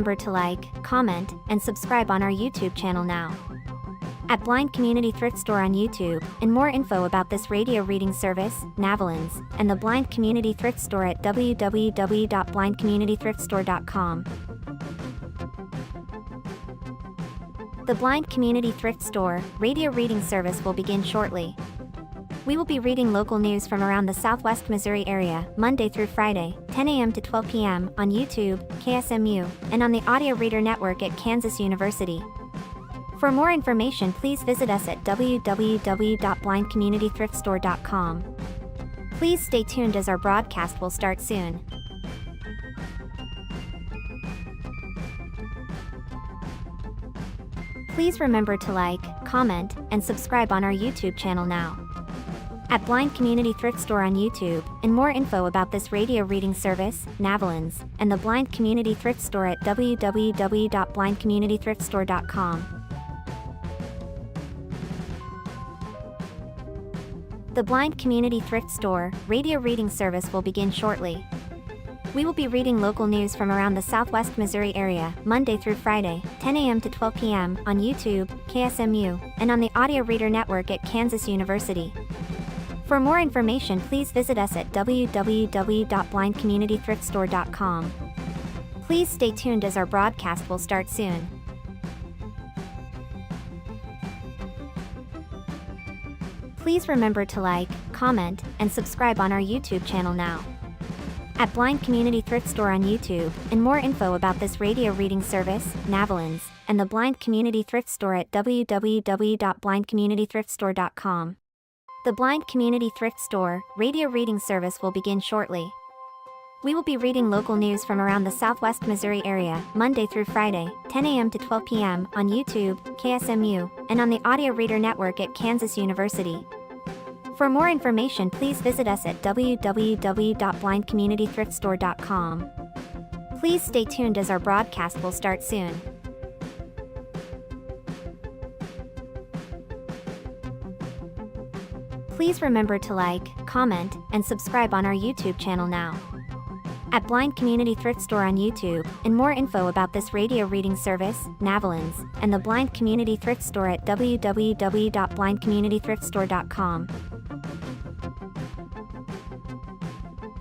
remember to like, comment, and subscribe on our YouTube channel now. At Blind Community Thrift Store on YouTube, and more info about this radio reading service, Navalins, and the Blind Community Thrift Store at www.blindcommunitythriftstore.com. The Blind Community Thrift Store radio reading service will begin shortly. We will be reading local news from around the Southwest Missouri area, Monday through Friday, 10 a.m. to 12 p.m. on YouTube, KSMU, and on the Audio Reader Network at Kansas University. For more information, please visit us at www.blindcommunitythriftstore.com. Please stay tuned as our broadcast will start soon. Please remember to like, comment, and subscribe on our YouTube channel now. At Blind Community Thrift Store on YouTube, and more info about this radio reading service, Navalins, and the Blind Community Thrift Store at www.blindcommunitythriftstore.com. The Blind Community Thrift Store radio reading service will begin shortly. We will be reading local news from around the Southwest Missouri area, Monday through Friday, 10 a.m. to 12 p.m. on YouTube, KSMU, and on the Audio Reader Network at Kansas University. For more information, please visit us at www.blindcommunitythriftstore.com. Please stay tuned as our broadcast will start soon. Please remember to like, comment, and subscribe on our YouTube channel now. At Blind Community Thrift Store on YouTube, and more info about this radio reading service, Navalins, and the Blind Community Thrift Store at www.blindcommunitythriftstore.com. The Blind Community Thrift Store radio reading service will begin shortly. We will be reading local news from around the Southwest Missouri area, Monday through Friday, 10 a.m. to 12 p.m. on YouTube, KSMU, and on the Audio Reader Network at Kansas University. For more information, please visit us at www.blindcommunitythriftstore.com. Please stay tuned as our broadcast will start soon. Please remember to like, comment, and subscribe on our YouTube channel now. At Blind Community Thrift Store on YouTube, and more info about this radio reading service, Navalins, and the Blind Community Thrift Store at www.blindcommunitythriftstore.com.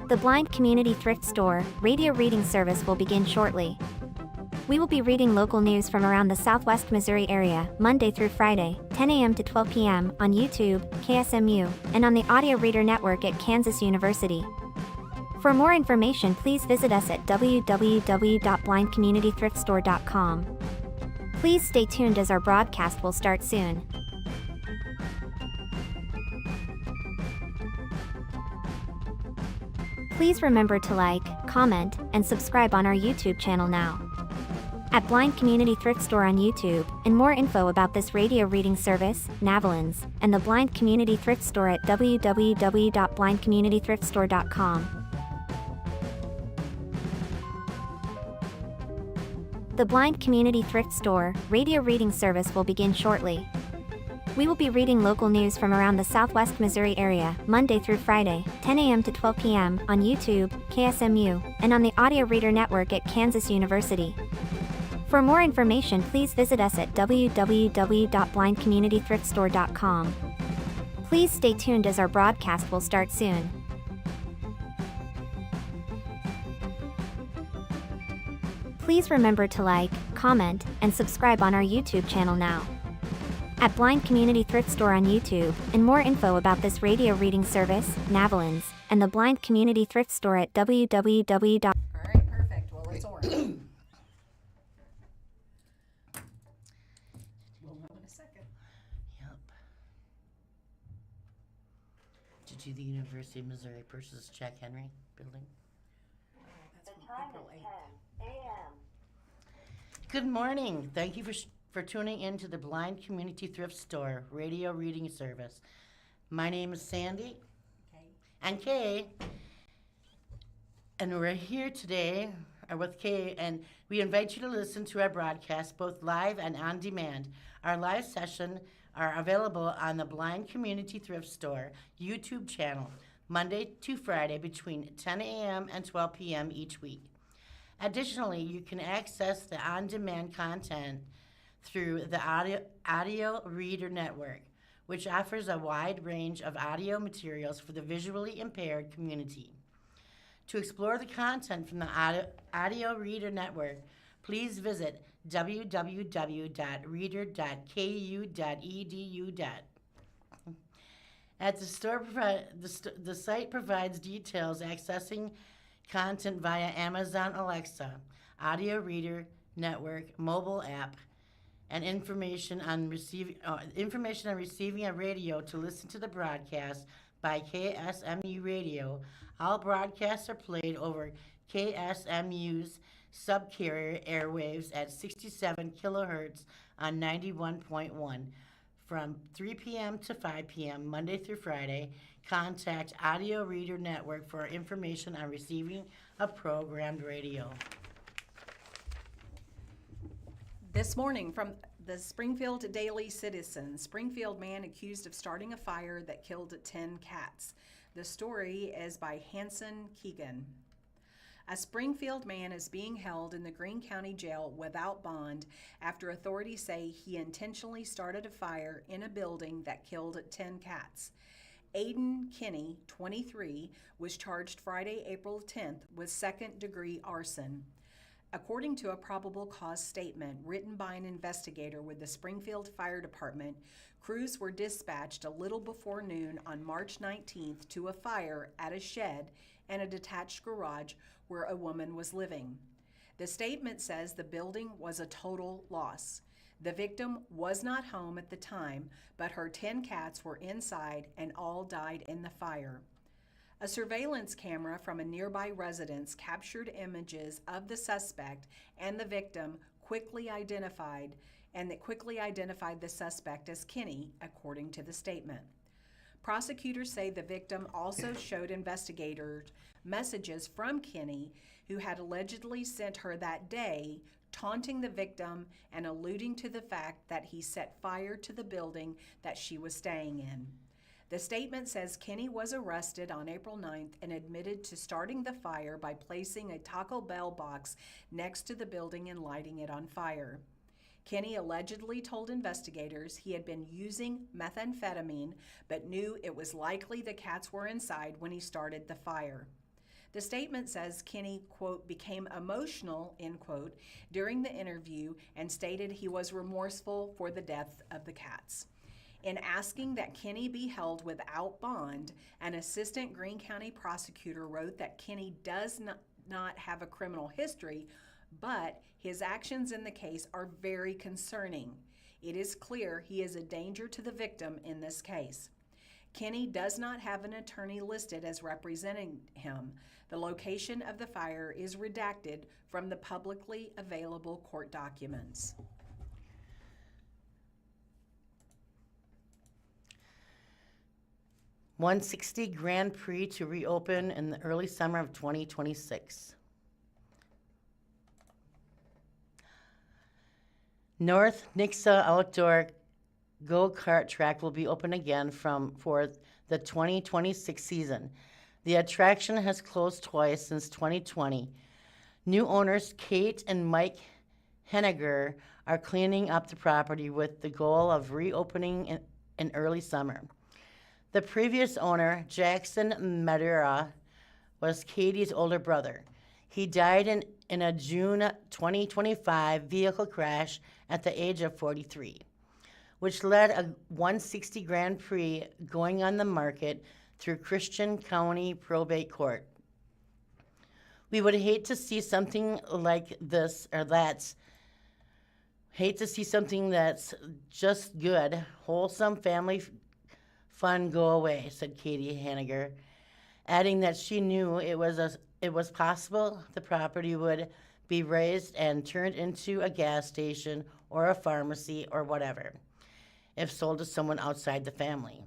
The Blind Community Thrift Store radio reading service will begin shortly. We will be reading local news from around the Southwest Missouri area, Monday through Friday, 10 a.m. to 12 p.m. on YouTube, KSMU, and on the Audio Reader Network at Kansas University. For more information, please visit us at www.blindcommunitythriftstore.com. Please stay tuned as our broadcast will start soon. Please remember to like, comment, and subscribe on our YouTube channel now. At Blind Community Thrift Store on YouTube, and more info about this radio reading service, Navalins, and the Blind Community Thrift Store at www.blindcommunitythriftstore.com. The Blind Community Thrift Store radio reading service will begin shortly. We will be reading local news from around the Southwest Missouri area, Monday through Friday, 10 a.m. to 12 p.m. on YouTube, KSMU, and on the Audio Reader Network at Kansas University. For more information, please visit us at www.blindcommunitythriftstore.com. Please stay tuned as our broadcast will start soon. Please remember to like, comment, and subscribe on our YouTube channel now. At Blind Community Thrift Store on YouTube, and more info about this radio reading service, Navalins, and the Blind Community Thrift Store at www. All right, perfect. Well, it's orange. We'll know in a second. Yep. Did you do the University of Missouri versus Jack Henry building? That's from April 8th. a.m. Good morning. Thank you for tuning in to the Blind Community Thrift Store radio reading service. My name is Sandy. Okay. And Kay. And we're here today with Kay, and we invite you to listen to our broadcast both live and on demand. Our live sessions are available on the Blind Community Thrift Store YouTube channel, Monday to Friday between 10 a.m. and 12 p.m. each week. Additionally, you can access the on-demand content through the Audio Reader Network, which offers a wide range of audio materials for the visually impaired community. To explore the content from the Audio Reader Network, please visit www.reader.ku.edu. At the store, the site provides details accessing content via Amazon Alexa, Audio Reader Network, mobile app, and information on receiving a radio to listen to the broadcast by KSMU Radio. All broadcasts are played over KSMU's subcarrier airwaves at 67 kilohertz on 91.1 from 3 p.m. to 5 p.m. Monday through Friday. Contact Audio Reader Network for information on receiving a programmed radio. This morning from the Springfield Daily Citizen, Springfield man accused of starting a fire that killed 10 cats. The story is by Hanson Keegan. A Springfield man is being held in the Greene County Jail without bond after authorities say he intentionally started a fire in a building that killed 10 cats. Aiden Kinney, 23, was charged Friday, April 10th with second-degree arson. According to a probable cause statement written by an investigator with the Springfield Fire Department, crews were dispatched a little before noon on March 19th to a fire at a shed and a detached garage where a woman was living. The statement says the building was a total loss. The victim was not home at the time, but her 10 cats were inside and all died in the fire. A surveillance camera from a nearby residence captured images of the suspect and the victim quickly identified the suspect as Kinney, according to the statement. Prosecutors say the victim also showed investigators messages from Kinney, who had allegedly sent her that day, taunting the victim and alluding to the fact that he set fire to the building that she was staying in. The statement says Kinney was arrested on April 9th and admitted to starting the fire by placing a Taco Bell box next to the building and lighting it on fire. Kinney allegedly told investigators he had been using methamphetamine but knew it was likely the cats were inside when he started the fire. The statement says Kinney, quote, became emotional, end quote, during the interview and stated he was remorseful for the death of the cats. In asking that Kinney be held without bond, an assistant Greene County prosecutor wrote that Kinney does not have a criminal history, but his actions in the case are very concerning. It is clear he is a danger to the victim in this case. Kinney does not have an attorney listed as representing him. The location of the fire is redacted from the publicly available court documents. $160 Grand Prix to reopen in the early summer of 2026. North Nixa Outdoor Go-Kart Track will be open again for the 2026 season. The attraction has closed twice since 2020. New owners Kate and Mike Henniger are cleaning up the property with the goal of reopening in early summer. The previous owner, Jackson Madera, was Katie's older brother. He died in a June 2025 vehicle crash at the age of 43, which led a 160 Grand Prix going on the market through Christian County Probate Court. We would hate to see something like this or that's just good, wholesome family fun go away, said Katie Henniger, adding that she knew it was possible the property would be razed and turned into a gas station or a pharmacy or whatever, if sold to someone outside the family.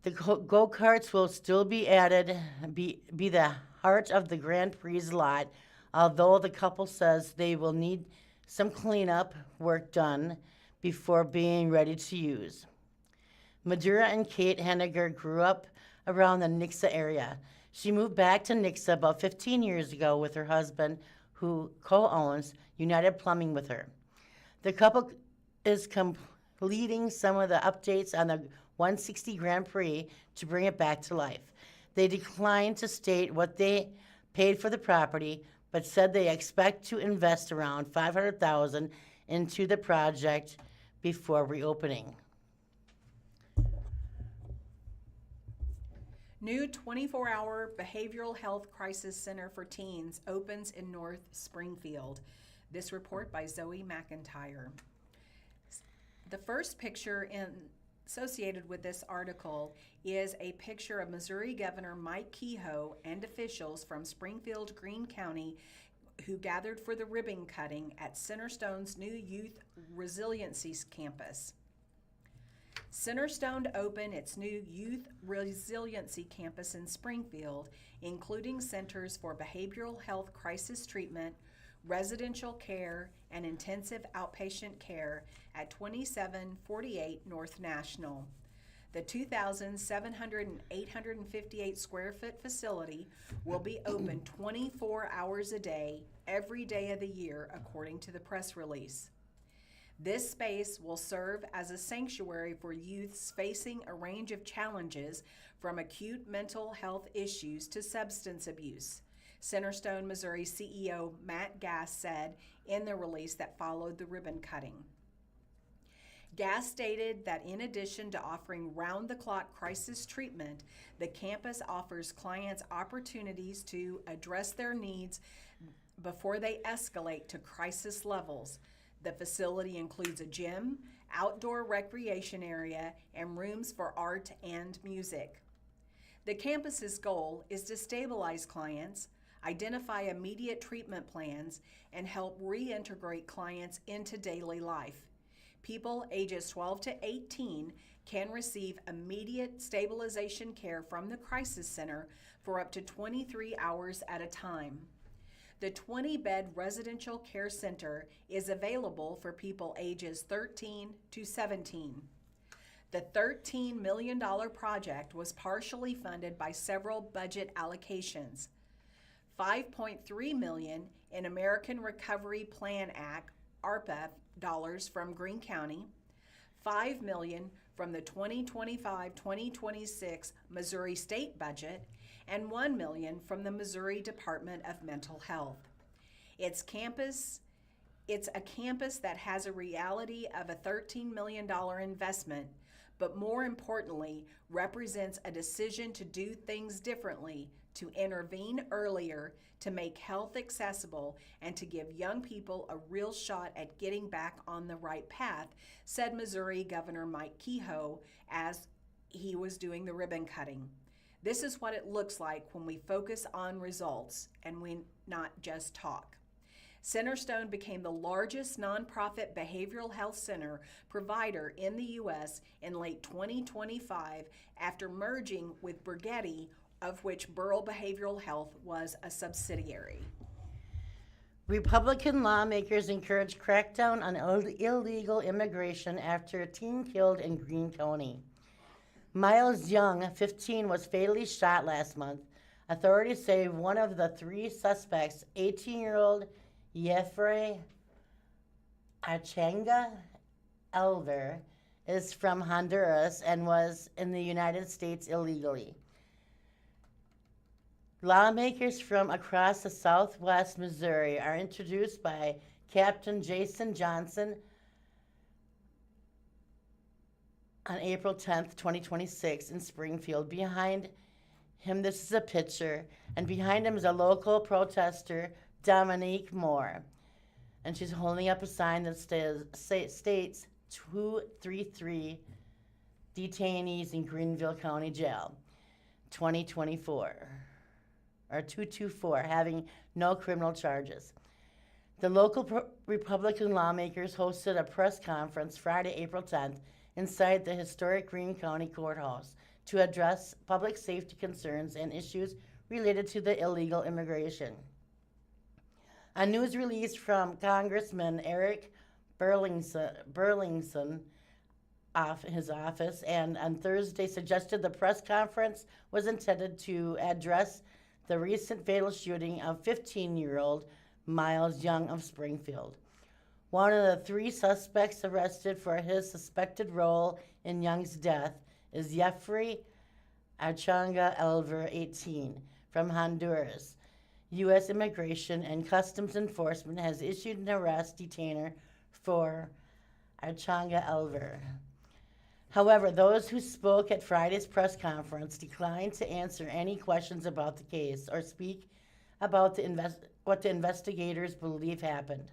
The go-karts will still be the heart of the Grand Prix lot, although the couple says they will need some cleanup work done before being ready to use. Madura and Kate Henniger grew up around the Nixa area. She moved back to Nixa about 15 years ago with her husband, who co-owns United Plumbing with her. The couple is completing some of the updates on the 160 Grand Prix to bring it back to life. They declined to state what they paid for the property, but said they expect to invest around $500,000 into the project before reopening. New 24-hour behavioral health crisis center for teens opens in North Springfield. This report by Zoe McIntyre. The first picture associated with this article is a picture of Missouri Governor Mike Kehoe and officials from Springfield, Greene County, who gathered for the ribbon cutting at Centerstone's new Youth Resiliency Campus. Centerstone opened its new Youth Resiliency Campus in Springfield, including centers for behavioral health crisis treatment, residential care, and intensive outpatient care at 2748 North National. The 2,700 and 858 square foot facility will be open 24 hours a day, every day of the year, according to the press release. This space will serve as a sanctuary for youths facing a range of challenges, from acute mental health issues to substance abuse, Centerstone, Missouri CEO Matt Gass said in the release that followed the ribbon cutting. Gass stated that in addition to offering round-the-clock crisis treatment, the campus offers clients opportunities to address their needs before they escalate to crisis levels. The facility includes a gym, outdoor recreation area, and rooms for art and music. The campus's goal is to stabilize clients, identify immediate treatment plans, and help reintegrate clients into daily life. People ages 12 to 18 can receive immediate stabilization care from the crisis center for up to 23 hours at a time. The 20-bed residential care center is available for people ages 13 to 17. The $13 million project was partially funded by several budget allocations. $5.3 million in American Recovery Plan Act, ARPA, dollars from Greene County, $5 million from the 2025-2026 Missouri state budget, and $1 million from the Missouri Department of Mental Health. It's a campus that has a reality of a $13 million investment, but more importantly, represents a decision to do things differently, to intervene earlier, to make health accessible, and to give young people a real shot at getting back on the right path, said Missouri Governor Mike Kehoe as he was doing the ribbon cutting. This is what it looks like when we focus on results and we not just talk. Centerstone became the largest nonprofit behavioral health center provider in the U.S. in late 2025 after merging with Brigetti, of which Burrell Behavioral Health was a subsidiary. Republican lawmakers encourage crackdown on illegal immigration after a teen killed in Greene County. Miles Young, 15, was fatally shot last month. Authorities say one of the three suspects, 18-year-old Jeffrey Achanga Elver, is from Honduras and was in the United States illegally. Lawmakers from across the southwest Missouri are introduced by Captain Jason Johnson on April 10th, 2026 in Springfield. Behind him, this is a picture, and behind him is a local protester, Dominique Moore, and she's holding up a sign that states 233 detainees in Greenville County Jail, 2024, or 224, having no criminal charges. The local Republican lawmakers hosted a press conference Friday, April 10th, inside the historic Greene County Courthouse to address public safety concerns and issues related to the illegal immigration. A news release from Congressman Eric Burlington his office, and on Thursday suggested the press conference was intended to address the recent fatal shooting of 15-year-old Miles Young of Springfield. One of the three suspects arrested for his suspected role in Young's death is Jeffrey Archanga Elver, 18, from Honduras. U.S. Immigration and Customs Enforcement has issued an arrest detainer for Archanga Elver. However, those who spoke at Friday's press conference declined to answer any questions about the case or speak about what the investigators believe happened.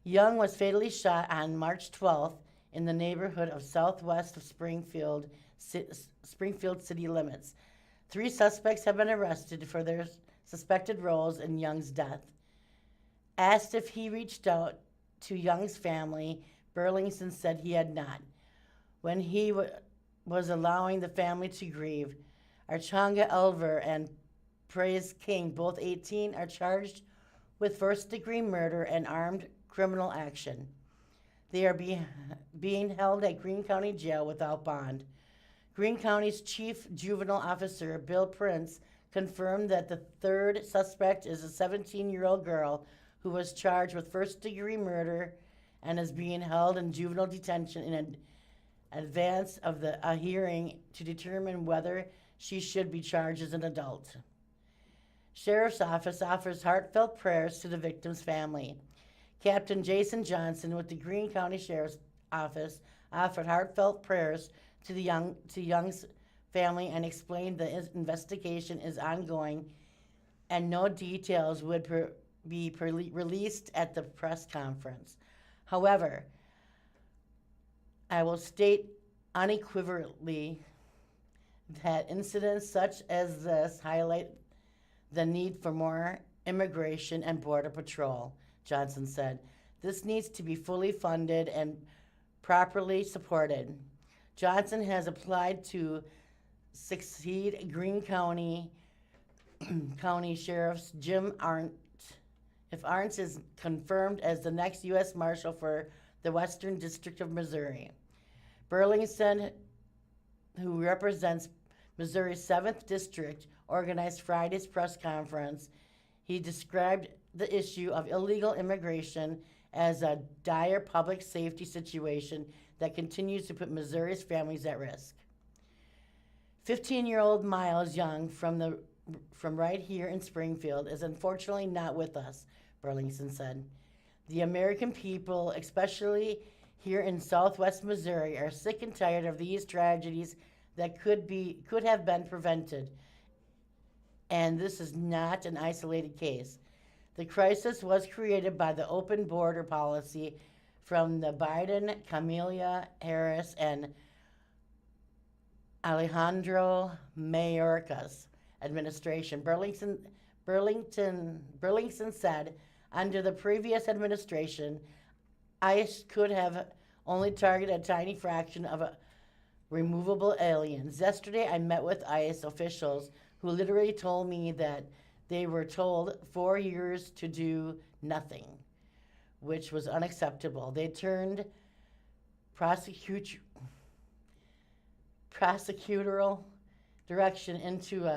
Young was fatally shot on March 12th in the neighborhood of southwest of Springfield city limits. 3 suspects have been arrested for their suspected roles in Young's death. Asked if he reached out to Young's family, Burlington said he had not. When he was allowing the family to grieve, Archanga Elver and Praise King, both 18, are charged with first-degree murder and armed criminal action. They are being held at Greene County Jail without bond. Greene County's Chief Juvenile Officer, Bill Prince, confirmed that the third suspect is a 17-year-old girl who was charged with first-degree murder and is being held in juvenile detention in advance of a hearing to determine whether she should be charged as an adult. Sheriff's Office offers heartfelt prayers to the victim's family. Captain Jason Johnson with the Greene County Sheriff's Office offered heartfelt prayers to Young's family and explained the investigation is ongoing and no details would be released at the press conference. However, I will state unequivocally that incidents such as this highlight the need for more immigration and border patrol, Johnson said. This needs to be fully funded and properly supported. Johnson has applied to succeed Greene County Sheriff Jim Arndt. If Arndt is confirmed as the next U.S. Marshal for the Western District of Missouri. Burlington, who represents Missouri's 7th District, organized Friday's press conference. He described the issue of illegal immigration as a dire public safety situation that continues to put Missouri's families at risk. 15-year-old Miles Young from right here in Springfield is unfortunately not with us, Burlington said. The American people, especially here in southwest Missouri, are sick and tired of these tragedies that could have been prevented. And this is not an isolated case. The crisis was created by the open border policy from the Biden, Kamala Harris, and Alejandro Mayorkas administration. Burlington said under the previous administration, ICE could have only targeted a tiny fraction of removable aliens. Yesterday, I met with ICE officials who literally told me that they were told 4 years to do nothing, which was unacceptable. They turned prosecutorial direction into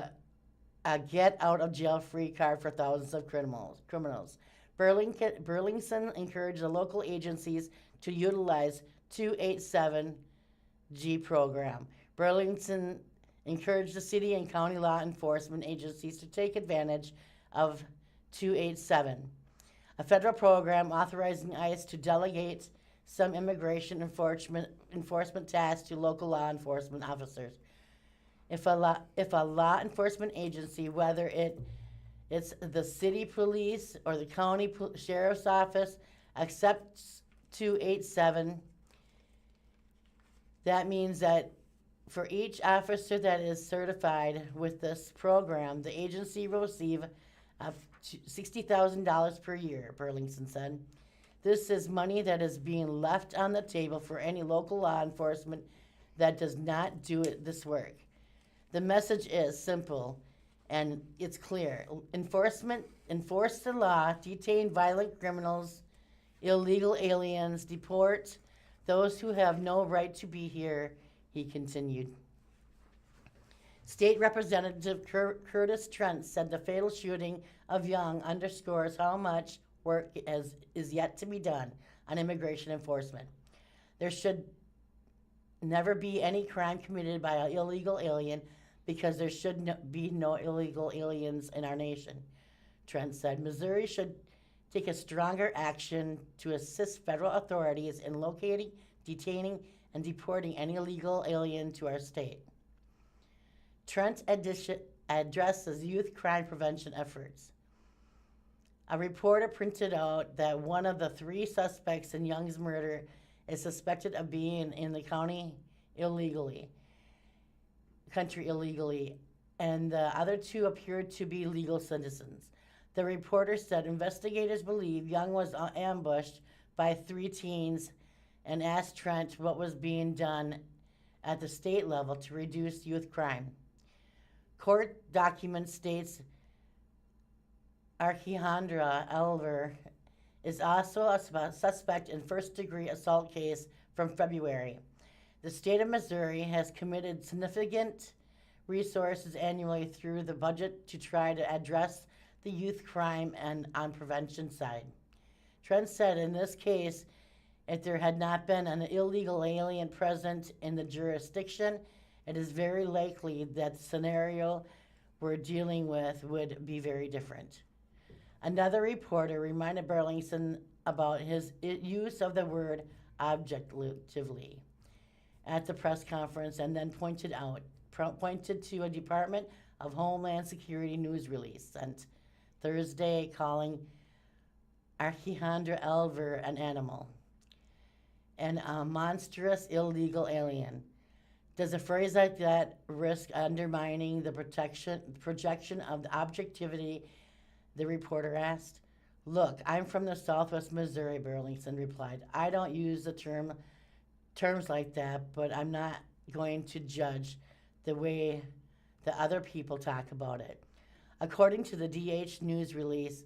a get-out-of-jail-free card for thousands of criminals. Burlington encouraged the local agencies to utilize 287G program. Burlington encouraged the city and county law enforcement agencies to take advantage of 287, a federal program authorizing ICE to delegate some immigration enforcement tasks to local law enforcement officers. If a law enforcement agency, whether it's the city police or the county sheriff's office, accepts 287, that means that for each officer that is certified with this program, the agency will receive $60,000 per year, Burlington said. This is money that is being left on the table for any local law enforcement that does not do this work. The message is simple and it's clear. Enforce the law, detain violent criminals, illegal aliens, deport Those who have no right to be here, he continued. State Representative Curtis Trent said the fatal shooting of Young underscores how much work is yet to be done on immigration enforcement. There should never be any crime committed by an illegal alien because there should be no illegal aliens in our nation, Trent said. Missouri should take a stronger action to assist federal authorities in locating, detaining, and deporting any illegal alien to our state. Trent addresses youth crime prevention efforts. A reporter printed out that one of the 3 suspects in Young's murder is suspected of being in the country illegally, and the other 2 appeared to be legal citizens. The reporter said investigators believe Young was ambushed by 3 teens and asked Trent what was being done at the state level to reduce youth crime. Court document states Alejandra Elver is also a suspect in first-degree assault case from February. The state of Missouri has committed significant resources annually through the budget to try to address the youth crime and on prevention side. Trent said in this case, if there had not been an illegal alien present in the jurisdiction, it is very likely that the scenario we're dealing with would be very different. Another reporter reminded Burlington about his use of the word objectively at the press conference and then pointed to a Department of Homeland Security news release sent Thursday calling Alejandra Elver an animal and a monstrous illegal alien. Does a phrase like that risk undermining the projection of the objectivity, the reporter asked? Look, I'm from the Southwest Missouri, Burlington replied. I don't use the terms like that, but I'm not going to judge the way the other people talk about it. According to the DH news release,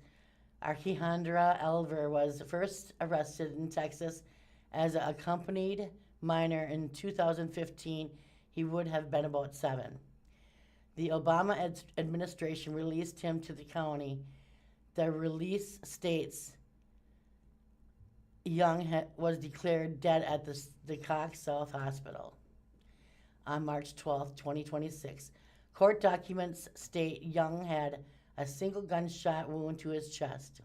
Alejandra Elver was first arrested in Texas as an accompanied minor in 2015. He would have been about 7. The Obama administration released him to the county. The release states Young was declared dead at the Cox South Hospital on March 12, 2026. Court documents state Young had a single gunshot wound to his chest.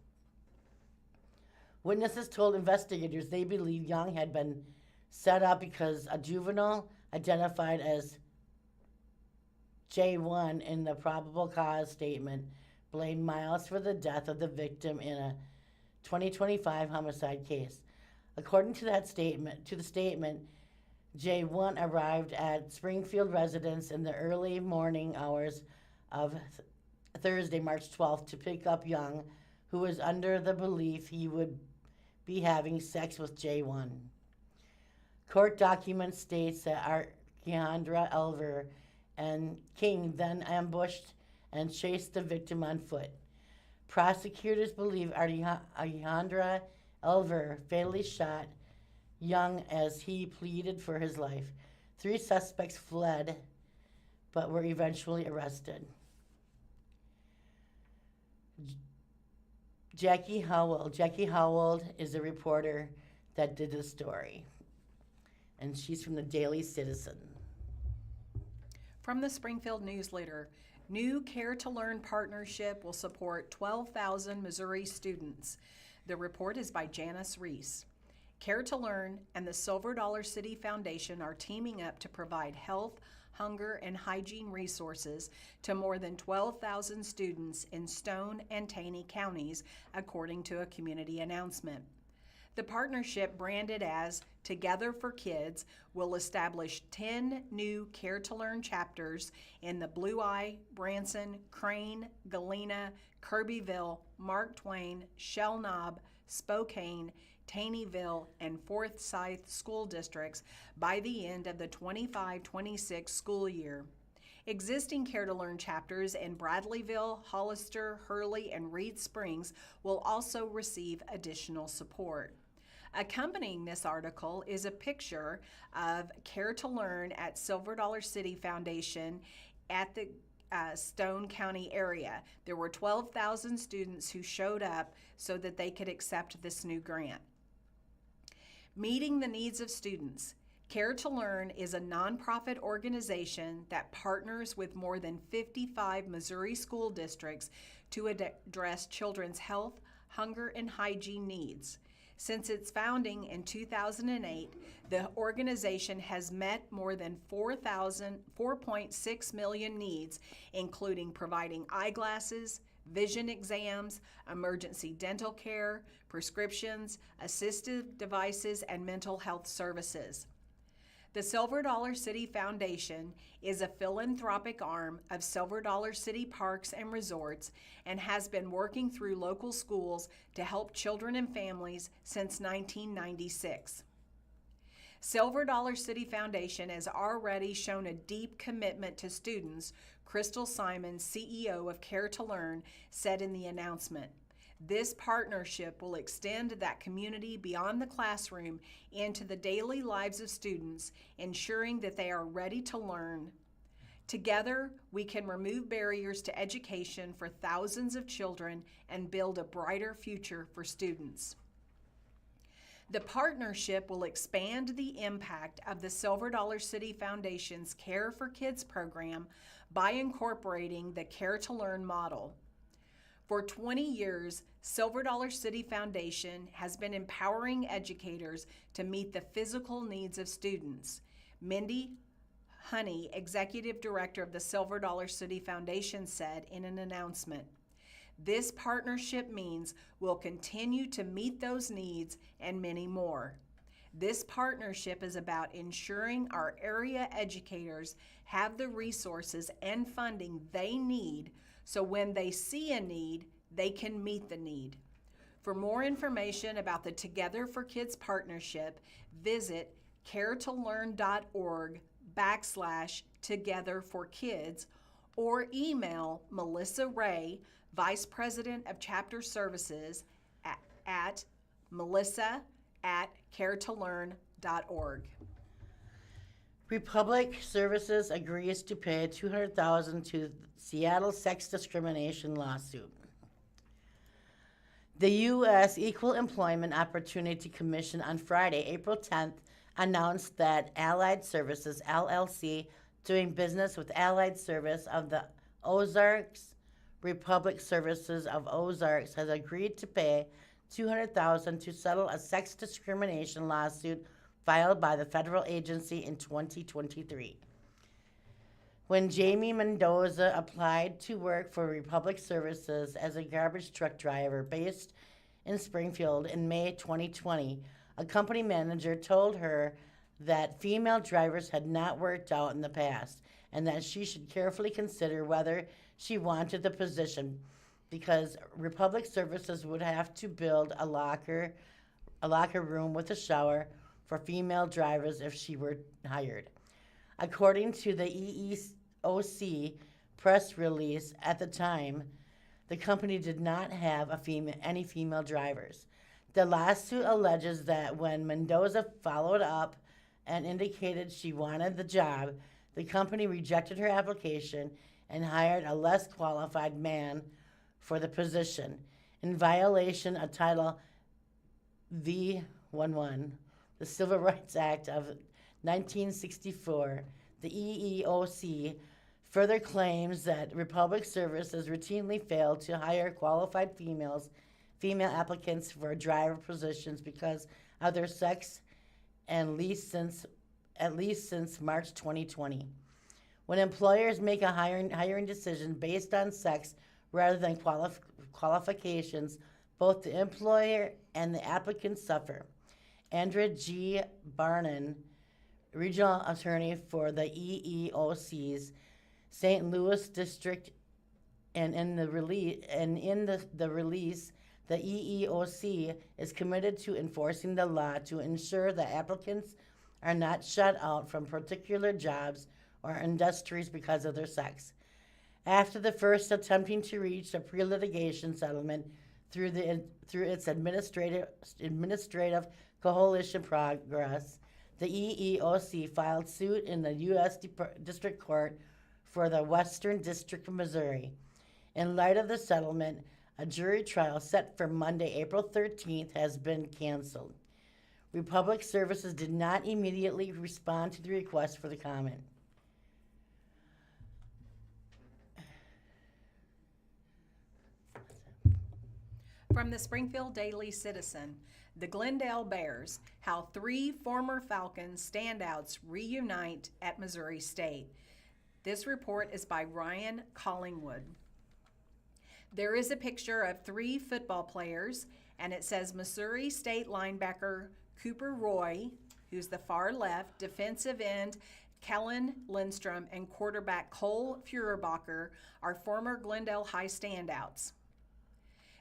Witnesses told investigators they believe Young had been set up because a juvenile identified as J1 in the probable cause statement blamed Miles for the death of the victim in a 2025 homicide case. According to the statement, J1 arrived at Springfield residence in the early morning hours of Thursday, March 12th, to pick up Young, who was under the belief he would be having sex with J1. Court documents states that Alejandra Elver and King then ambushed and chased the victim on foot. Prosecutors believe Alejandra Elver fatally shot Young as he pleaded for his life. 3 suspects fled, but were eventually arrested. Jackie Howell is a reporter that did the story, and she's from the Daily Citizen. From the Springfield News-Leader, new Care to Learn partnership will support 12,000 Missouri students. The report is by Janice Reese. Care to Learn and the Silver Dollar City Foundation are teaming up to provide health, hunger, and hygiene resources to more than 12,000 students in Stone and Taney counties, according to a community announcement. The partnership, branded as Together for Kids, will establish 10 new Care to Learn chapters in the Blue Eye, Branson, Crane, Galena, Kirbyville, Mark Twain, Shell Knob, Spokane, Taneyville, and Forsyth school districts by the end of the 25-26 school year. Existing Care to Learn chapters in Bradleyville, Hollister, Hurley, and Reed Springs will also receive additional support. Accompanying this article is a picture of Care to Learn at Silver Dollar City Foundation at the Stone County area. There were 12,000 students who showed up so that they could accept this new grant. Meeting the needs of students. Care to Learn is a nonprofit organization that partners with more than 55 Missouri school districts to address children's health, hunger, and hygiene needs. Since its founding in 2008, the organization has met more than 4.6 million needs, including providing eyeglasses, vision exams, emergency dental care, prescriptions, assistive devices, and mental health services. The Silver Dollar City Foundation is a philanthropic arm of Silver Dollar City Parks and Resorts and has been working through local schools to help children and families since 1996. Silver Dollar City Foundation has already shown a deep commitment to students, Crystal Simon, CEO of Care to Learn, said in the announcement. This partnership will extend that community beyond the classroom into the daily lives of students, ensuring that they are ready to learn. Together, we can remove barriers to education for thousands of children and build a brighter future for students. The partnership will expand the impact of the Silver Dollar City Foundation's Care for Kids program by incorporating the Care to Learn model. For 20 years, Silver Dollar City Foundation has been empowering educators to meet the physical needs of students. Mindy Honey, Executive Director of the Silver Dollar City Foundation, said in an announcement, "This partnership means we'll continue to meet those needs and many more. This partnership is about ensuring our area educators have the resources and funding they need so when they see a need, they can meet the need." For more information about the Together for Kids partnership, visit caretolearn.org/Together4Kids or email Melissa Ray, Vice President of Chapter Services at melissa@caretolearn.org. Republic Services agrees to pay $200,000 to Seattle sex discrimination lawsuit. The U.S. Equal Employment Opportunity Commission on Friday, April 10th, announced that Allied Services, LLC, doing business with Allied Service of the Ozarks, Republic Services of Ozarks, has agreed to pay $200,000 to settle a sex discrimination lawsuit filed by the federal agency in 2023. When Jamie Mendoza applied to work for Republic Services as a garbage truck driver based in Springfield in May 2020, a company manager told her that female drivers had not worked out in the past and that she should carefully consider whether she wanted the position because Republic Services would have to build a locker room with a shower for female drivers if she were hired. According to the EEOC press release at the time, the company did not have any female drivers. The lawsuit alleges that when Mendoza followed up and indicated she wanted the job, the company rejected her application and hired a less qualified man for the position in violation of Title V11, the Civil Rights Act of 1964. The EEOC further claims that Republic Services routinely failed to hire qualified female applicants for driver positions because of their sex, at least since March 2020. When employers make a hiring decision based on sex rather than qualifications, both the employer and the applicant suffer. Andrea G. Barnon, regional attorney for the EEOC's St. Louis district, and in the release, the EEOC is committed to enforcing the law to ensure that applicants are not shut out from particular jobs or industries because of their sex. After the first attempting to reach a pre-litigation settlement through its administrative coalition progress. The EEOC filed suit in the U.S. District Court for the Western District of Missouri. In light of the settlement, a jury trial set for Monday, April 13th, has been canceled. Republic Services did not immediately respond to the request for the comment. From the Springfield Daily Citizen, the Glendale Bears, how 3 former Falcons standouts reunite at Missouri State. This report is by Ryan Collingwood. There is a picture of 3 football players, and it says Missouri State linebacker Cooper Roy, who's the far left, defensive end Kellen Lindstrom, and quarterback Cole Feuerbacher are former Glendale High standouts.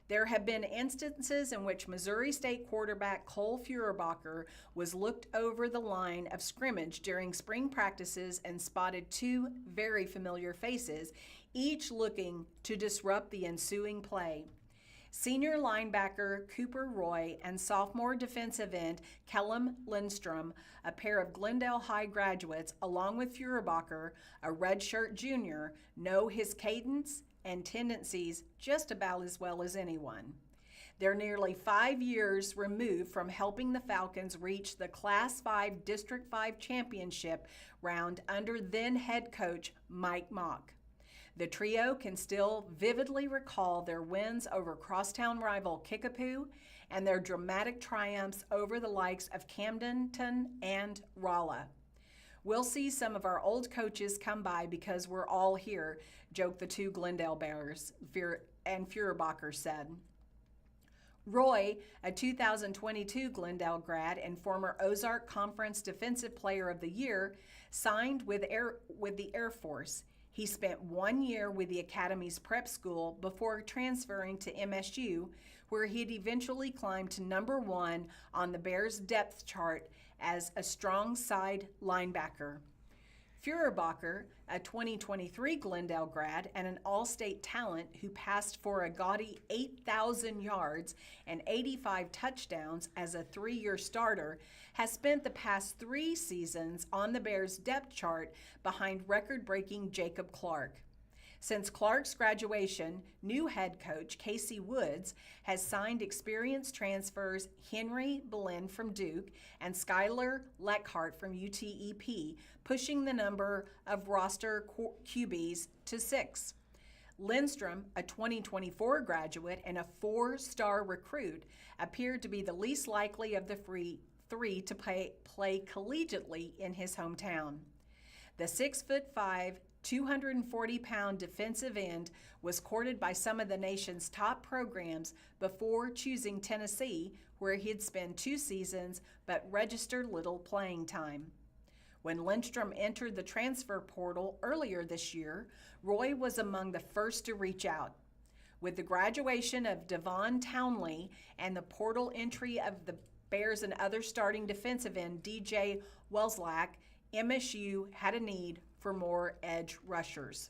There have been instances in which Missouri State quarterback Cole Feuerbacher was looked over the line of scrimmage during spring practices and spotted 2 very familiar faces, each looking to disrupt the ensuing play. Senior linebacker Cooper Roy and sophomore defensive end Kellen Lindstrom, a pair of Glendale High graduates, along with Feuerbacher, a redshirt junior, know his cadence and tendencies just about as well as anyone. They're nearly 5 years removed from helping the Falcons reach the Class 5 District 5 championship round under then head coach Mike Mock. The trio can still vividly recall their wins over crosstown rival Kickapoo and their dramatic triumphs over the likes of Camdenton and Rolla. We'll see some of our old coaches come by because we're all here, joked the 2 Glendale Bears, and Feuerbacher said. Roy, a 2022 Glendale grad and former Ozarks Conference Defensive Player of the Year, signed with the Air Force. He spent 1 year with the Academy's prep school before transferring to MSU, where he'd eventually climbed to number 1 on the Bears' depth chart as a strong side linebacker. Feuerbacher, a 2023 Glendale grad and an all-state talent who passed for a gaudy 8,000 yards and 85 touchdowns as a 3-year starter, has spent the past 3 seasons on the Bears' depth chart behind record-breaking Jacob Clark. Since Clark's graduation, new head coach Casey Woods has signed experienced transfers Henry Belen from Duke and Skylar Leckhart from UTEP, pushing the number of roster QBs to 6. Lindstrom, a 2024 graduate and a 4-star recruit, appeared to be the least likely of the 3 to play collegiately in his hometown. The 6'5", 240-pound defensive end was courted by some of the nation's top programs before choosing Tennessee, where he'd spent 2 seasons but registered little playing time. When Lindstrom entered the transfer portal earlier this year, Roy was among the first to reach out. With the graduation of Devon Townley and the portal entry of the Bears and other starting defensive end DJ Welslack, MSU had a need for more edge rushers.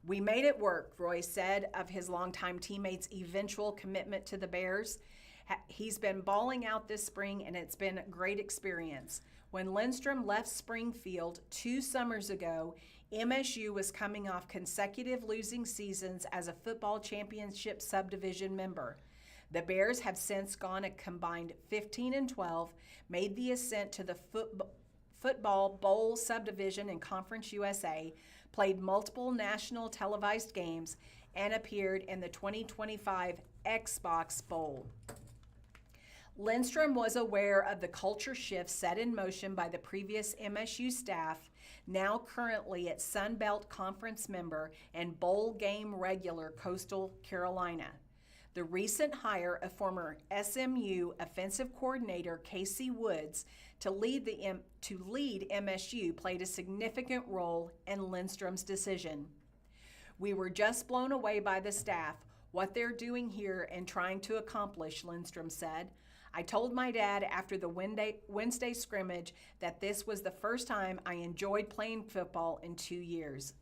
We made it work, Roy said of his longtime teammates' eventual commitment to the Bears. He's been balling out this spring, and it's been a great experience. When Lindstrom left Springfield 2 summers ago, MSU was coming off consecutive losing seasons as a football championship subdivision member. The Bears have since gone a combined 15-12, made the ascent to the Football Bowl subdivision in Conference USA, played multiple national televised games, and appeared in the 2025 Xbox Bowl. Lindstrom was aware of the culture shift set in motion by the previous MSU staff, now currently at Sun Belt Conference member and bowl game regular Coastal Carolina. The recent hire of former SMU offensive coordinator Casey Woods to lead MSU played a significant role in Lindstrom's decision. We were just blown away by the staff, what they're doing here and trying to accomplish, Lindstrom said. I told my dad after the Wednesday scrimmage that this was the first time I enjoyed playing football in 2 years.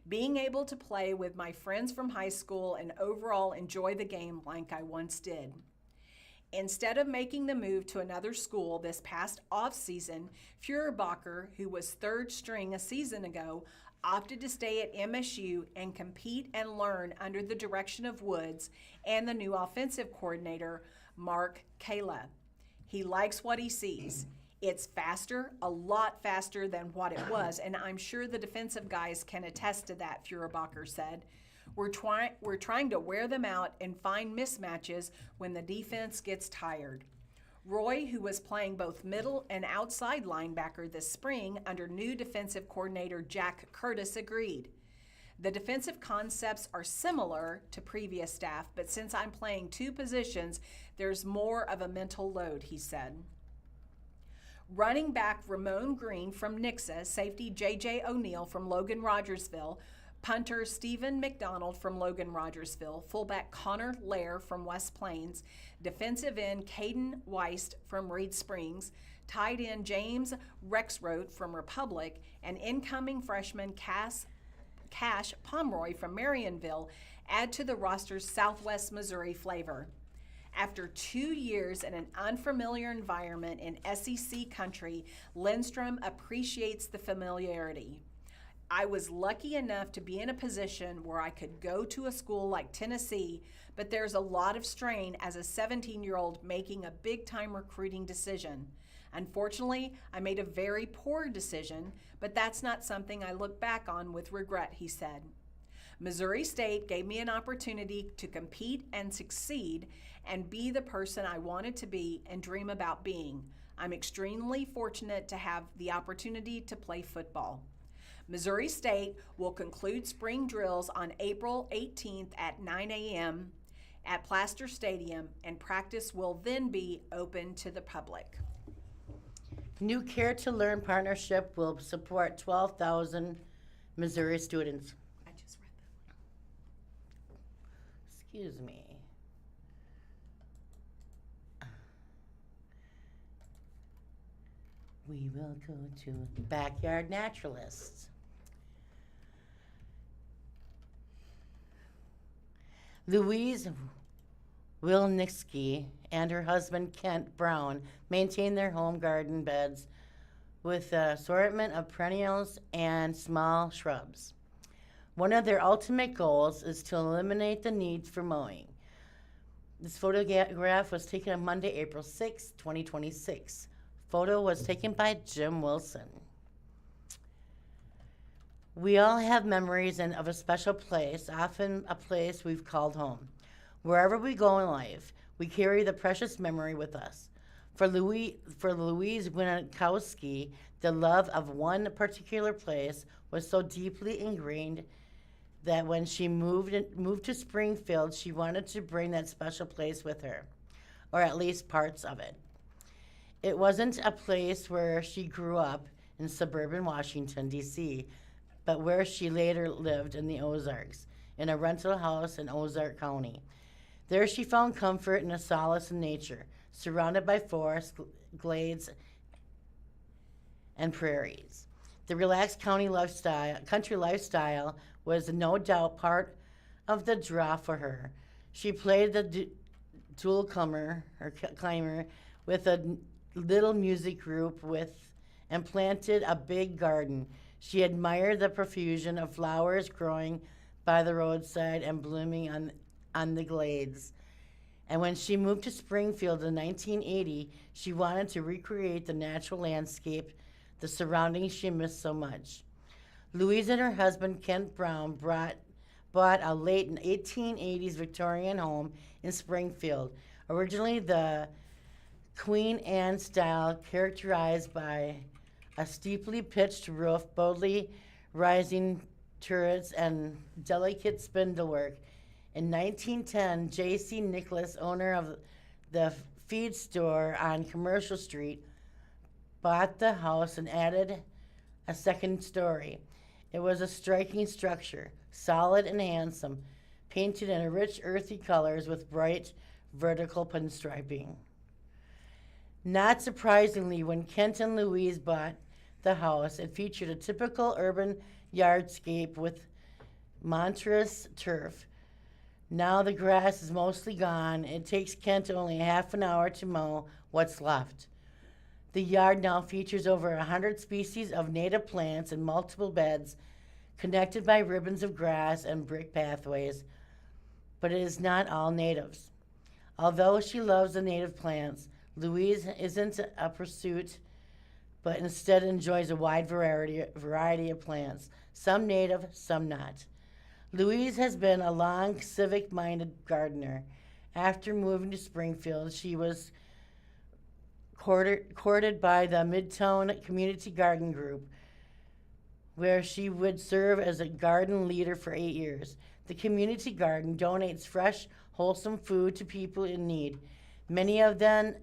being able to play with my friends from high school and overall enjoy the game like I once did. Instead of making the move to another school this past off-season, Feuerbacher, who was third string a season ago, opted to stay at MSU and compete and learn under the direction of Woods and the new offensive coordinator, Mark Kayla. He likes what he sees. It's faster, a lot faster than what it was, and I'm sure the defensive guys can attest to that, Feuerbacher said. We're trying to wear them out and find mismatches when the defense gets tired. Roy, who was playing both middle and outside linebacker this spring under new defensive coordinator Jack Curtis, agreed. The defensive concepts are similar to previous staff, but since I'm playing two positions, there's more of a mental load, he said. Running back Ramon Green from Nixa, safety J.J. O'Neill from Logan-Rogersville, punter Stephen McDonald from Logan-Rogersville, fullback Connor Lair from West Plains, defensive end Caden Weist from Reed Springs, tight end James Rexroth from Republic, and incoming freshman Cash Pomeroy from Marionville add to the roster's Southwest Missouri flavor. After 2 years in an unfamiliar environment in SEC country, Lindstrom appreciates the familiarity. I was lucky enough to be in a position where I could go to a school like Tennessee, but there's a lot of strain as a 17-year-old making a big-time recruiting decision. Unfortunately, I made a very poor decision, but that's not something I look back on with regret, he said. Missouri State gave me an opportunity to compete and succeed and be the person I wanted to be and dream about being. I'm extremely fortunate to have the opportunity to play football. Missouri State will conclude spring drills on April 18th at 9 a.m. at Plaster Stadium, and practice will then be open to the public. New Care to Learn partnership will support 12,000 Missouri students. I just read that. Excuse me. We will go to Backyard Naturalists. Louise Wilnitzki and her husband Kent Brown maintain their home garden beds with an assortment of perennials and small shrubs. One of their ultimate goals is to eliminate the need for mowing. This photograph was taken on Monday, April 6, 2026. Photo was taken by Jim Wilson. We all have memories of a special place, often a place we've called home. Wherever we go in life, we carry the precious memory with us. For Louise Winkowski, the love of one particular place was so deeply ingrained that when she moved to Springfield, she wanted to bring that special place with her, or at least parts of it. It wasn't a place where she grew up in suburban Washington, D.C., but where she later lived in the Ozarks, in a rental house in Ozark County. There she found comfort and a solace in nature, surrounded by forests, glades, and prairies. The relaxed country lifestyle was no doubt part of the draw for her. She played the dual climber with a little music group and planted a big garden. She admired the profusion of flowers growing by the roadside and blooming on the glades. And when she moved to Springfield in 1980, she wanted to recreate the natural landscape, the surroundings she missed so much. Louise and her husband, Kent Brown, bought a late 1880s Victorian home in Springfield, originally the Queen Anne style, characterized by a steeply pitched roof, boldly rising turrets, and delicate spindlework. In 1910, J.C. Nicholas, owner of the feed store on Commercial Street, bought the house and added a second story. It was a striking structure, solid and handsome, painted in rich earthy colors with bright vertical pinstriping. Not surprisingly, when Kent and Louise bought the house, it featured a typical urban yardscape with monstrous turf. Now the grass is mostly gone. It takes Kent only half an hour to mow what's left. The yard now features over 100 species of native plants in multiple beds, connected by ribbons of grass and brick pathways, but it is not all natives. Although she loves the native plants, Louise isn't a pursuit, but instead enjoys a wide variety of plants, some native, some not. Louise has been a long, civic-minded gardener. After moving to Springfield, she was courted by the Midtown Community Garden Group, where she would serve as a garden leader for 8 years. The community garden donates fresh, wholesome food to people in need, many of them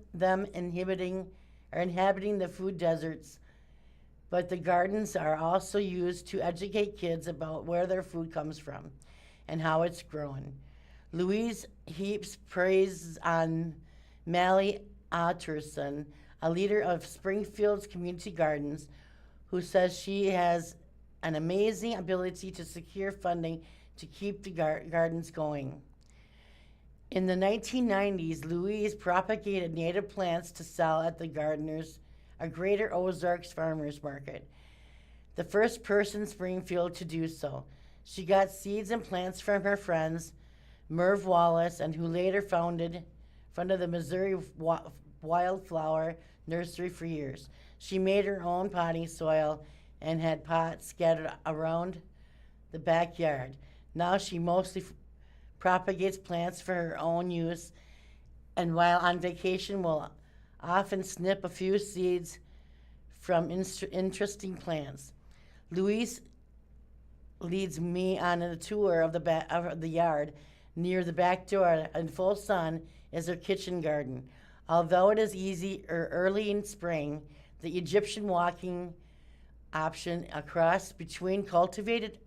inhabiting the food deserts. But the gardens are also used to educate kids about where their food comes from and how it's grown. Louise heaps praise on Mally Otterson, a leader of Springfield's community gardens, who says she has an amazing ability to secure funding to keep the gardens going. In the 1990s, Louise propagated native plants to sell at the Gardeners, a Greater Ozarks farmers market, the first person in Springfield to do so. She got seeds and plants from her friends, Merv Wallace, and who later founded the Missouri Wildflower Nursery for years. She made her own potting soil and had pots scattered around the backyard. Now she mostly propagates plants for her own use, and while on vacation will often snip a few seeds from interesting plants. Louise leads me on a tour of the yard. Near the back door in full sun is her kitchen garden. Although it is early in spring, the Egyptian walking option across between cultivated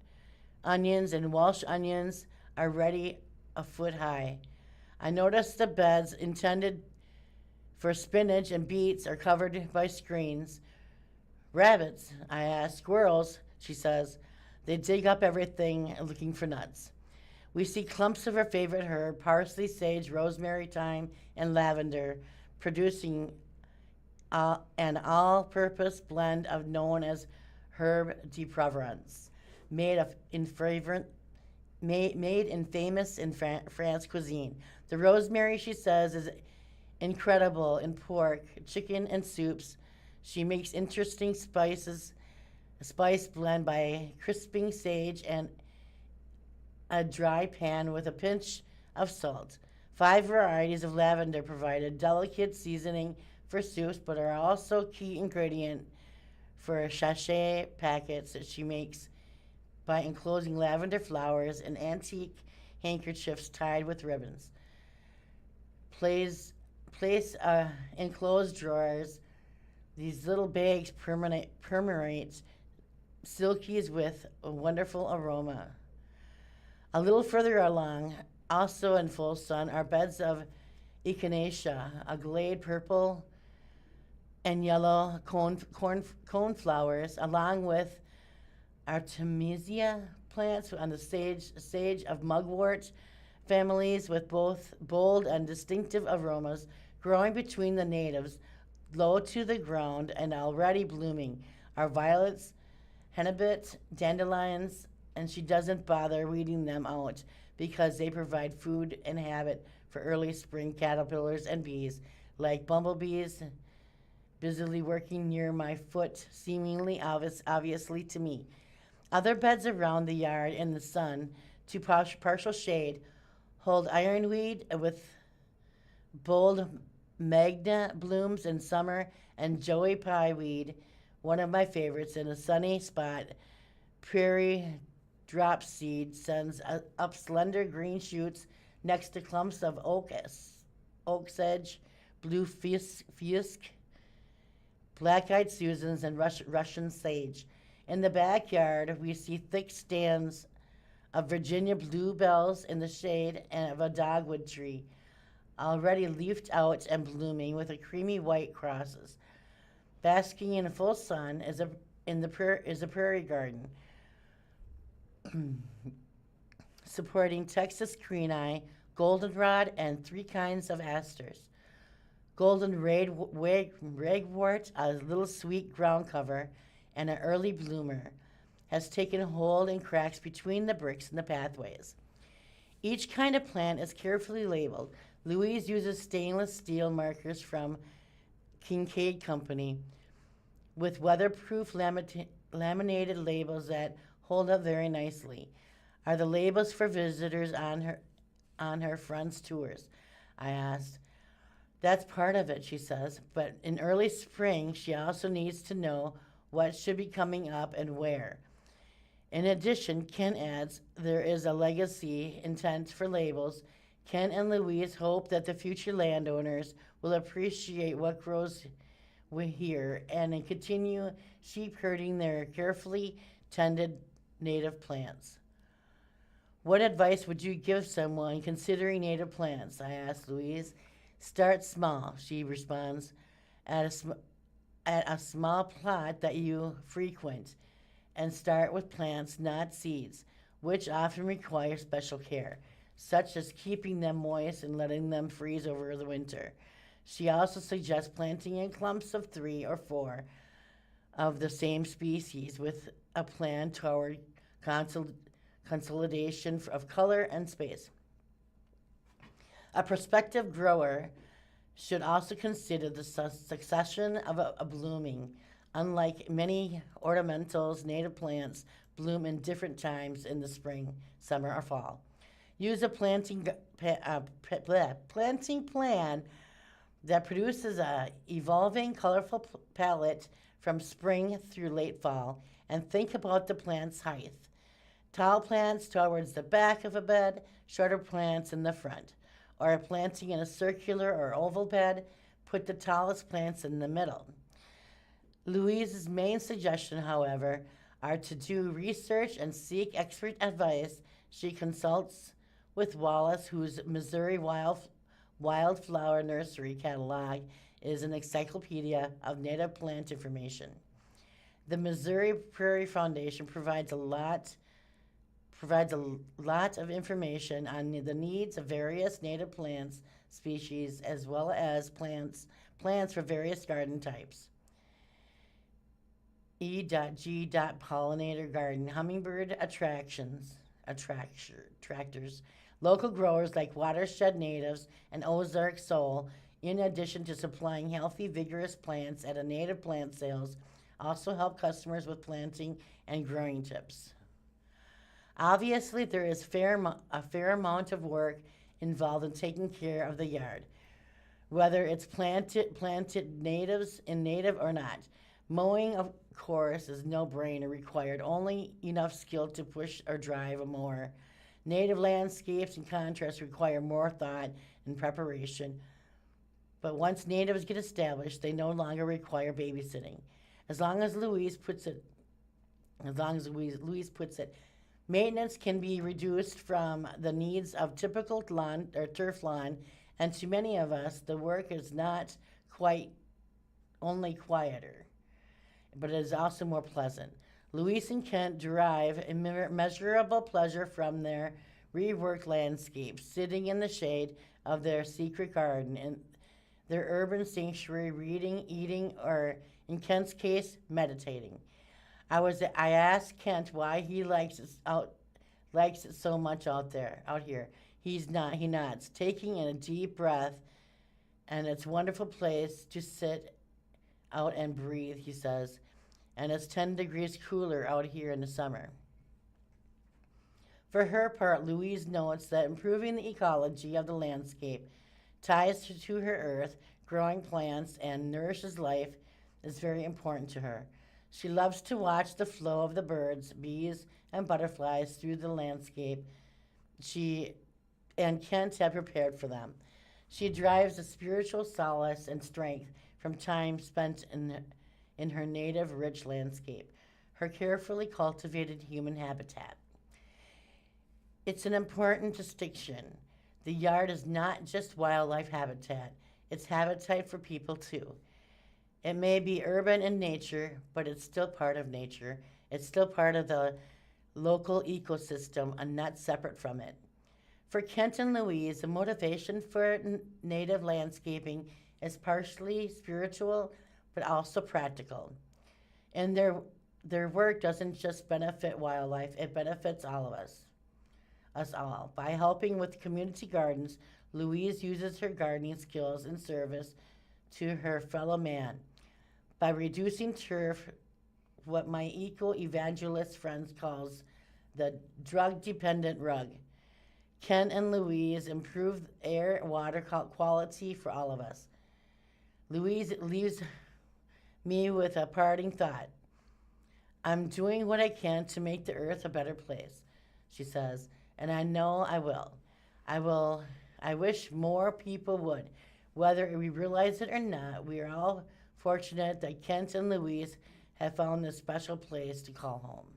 onions and Welsh onions are ready a foot high. I noticed the beds intended for spinach and beets are covered by screens. Rabbits, I asked. Squirrels, she says. They dig up everything looking for nuts. We see clumps of her favorite herb, parsley, sage, rosemary, thyme, and lavender, producing an all-purpose blend of known as herb de Provence, made in famous in France cuisine. The rosemary, she says, is incredible in pork, chicken, and soups. She makes interesting spice blend by crisping sage and a dry pan with a pinch of salt. 5 varieties of lavender provide a delicate seasoning for soups, but are also key ingredient for sachet packets that she makes by enclosing lavender flowers in antique handkerchiefs tied with ribbons. Place enclosed drawers. These little bags permeate silkies with a wonderful aroma. A little further along, also in full sun, are beds of echinacea, a glade purple and yellow cone flowers, along with Artemisia plants on the sage of mugwort families with both bold and distinctive aromas, growing between the natives, low to the ground and already blooming, are violets, hennebit, dandelions, and she doesn't bother weeding them out because they provide food and habit for early spring caterpillars and bees, like bumblebees busily working near my foot, seemingly obviously to me. Other beds around the yard in the sun to partial shade hold ironweed with bold magna blooms in summer, and joey pie weed, one of my favorites, in a sunny spot. Prairie drop seed sends up slender green shoots next to clumps of oak sedge, blue fusk, black-eyed Susans, and Russian sage. In the backyard, we see thick stands of Virginia bluebells in the shade and of a dogwood tree, already leafed out and blooming with a creamy white crosses. Basking in full sun is a prairie garden. supporting Texas greeneye, goldenrod, and 3 kinds of asters. Golden ragwort, a little sweet ground cover, and an early bloomer, has taken hold in cracks between the bricks and the pathways. Each kind of plant is carefully labeled. Louise uses stainless steel markers from Kincaid Company with weatherproof laminated labels that hold up very nicely. Are the labels for visitors on her friend's tours? I asked. That's part of it, she says, but in early spring, she also needs to know what should be coming up and where. In addition, Ken adds, there is a legacy intent for labels. Ken and Louise hope that the future landowners will appreciate what grows here and continue sheep herding their carefully tended native plants. What advice would you give someone considering native plants? I asked Louise. Start small, she responds, at a small plot that you frequent, and start with plants, not seeds, which often require special care, such as keeping them moist and letting them freeze over the winter. She also suggests planting in clumps of 3 or 4 of the same species with a plan toward consolidation of color and space. A prospective grower should also consider the succession of a blooming. Unlike many ornamentals, native plants bloom in different times in the spring, summer, or fall. Use a planting plan that produces a evolving, colorful palette from spring through late fall, and think about the plant's height. Tall plants towards the back of a bed, shorter plants in the front. Or planting in a circular or oval bed, put the tallest plants in the middle. Louise's main suggestion, however, are to do research and seek expert advice. She consults with Wallace, whose Missouri Wildflower Nursery catalog is an encyclopedia of native plant information. The Missouri Prairie Foundation provides a lot of information on the needs of various native plants species as well as plants for various garden types. E.G. Pollinator Garden, hummingbird attractors, local growers like Watershed Natives and Ozarks Soul, in addition to supplying healthy, vigorous plants at a native plant sales, also help customers with planting and growing tips. Obviously, there is a fair amount of work involved in taking care of the yard, whether it's planted native or not. Mowing, of course, is no-brainer, required only enough skill to push or drive a mower. Native landscapes, in contrast, require more thought and preparation. But once natives get established, they no longer require babysitting. As Louise puts it, maintenance can be reduced from the needs of typical lawn or turf lawn, and to many of us, the work is not only quieter, but it is also more pleasant. Louise and Kent derive immeasurable pleasure from their reworked landscapes, sitting in the shade of their secret garden in their urban sanctuary, reading, eating, or in Kent's case, meditating. I asked Kent why he likes it so much out here. He nods, taking in a deep breath, and it's a wonderful place to sit out and breathe, he says, and it's 10 degrees cooler out here in the summer. For her part, Louise notes that improving the ecology of the landscape ties to her earth, growing plants, and nourishes life is very important to her. She loves to watch the flow of the birds, bees, and butterflies through the landscape she and Kent have prepared for them. She derives a spiritual solace and strength from time spent in her native rich landscape, her carefully cultivated human habitat. It's an important distinction. The yard is not just wildlife habitat, it's habitat for people too. It may be urban in nature, but it's still part of nature. It's still part of the local ecosystem and not separate from it. For Kent and Louise, the motivation for native landscaping is partially spiritual but also practical. And their work doesn't just benefit wildlife, it benefits all of us all. By helping with community gardens, Louise uses her gardening skills in service to her fellow man. By reducing turf, what my eco-evangelist friends calls the drug-dependent rug, Ken and Louise improve air and water quality for all of us. Louise leaves me with a parting thought. I'm doing what I can to make the earth a better place, she says, and I know I will. I wish more people would. Whether we realize it or not, we are all fortunate that Kent and Louise have found this special place to call home.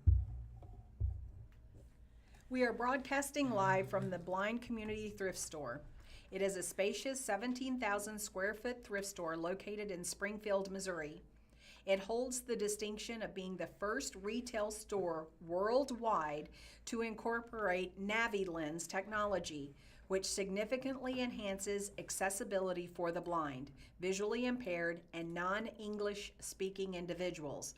We are broadcasting live from the Blind Community Thrift Store. It is a spacious 17,000 square foot thrift store located in Springfield, Missouri. It holds the distinction of being the first retail store worldwide to incorporate NaviLens technology, which significantly enhances accessibility for the blind, visually impaired, and non-English speaking individuals.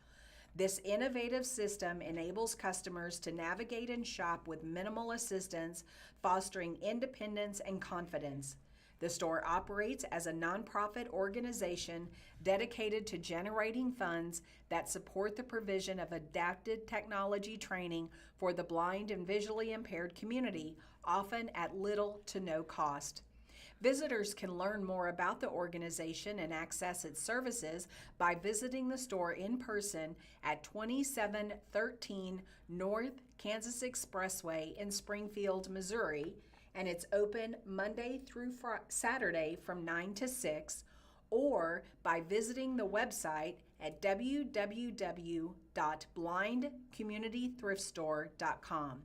This innovative system enables customers to navigate and shop with minimal assistance, fostering independence and confidence. The store operates as a nonprofit organization dedicated to generating funds that support the provision of adapted technology training for the blind and visually impaired community, often at little to no cost. Visitors can learn more about the organization and access its services by visiting the store in person at 2713 North Kansas Expressway in Springfield, Missouri, and it's open Monday through Saturday from 9 to 6, or by visiting the website at www.blindcommunitythriftstore.com.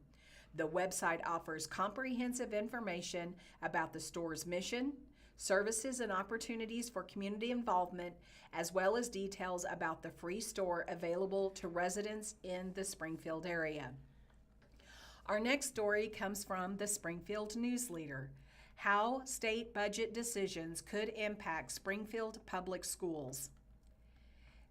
The website offers comprehensive information about the store's mission, services and opportunities for community involvement, as well as details about the free store available to residents in the Springfield area. Our next story comes from the Springfield News-Leader: How State Budget Decisions Could Impact Springfield Public Schools.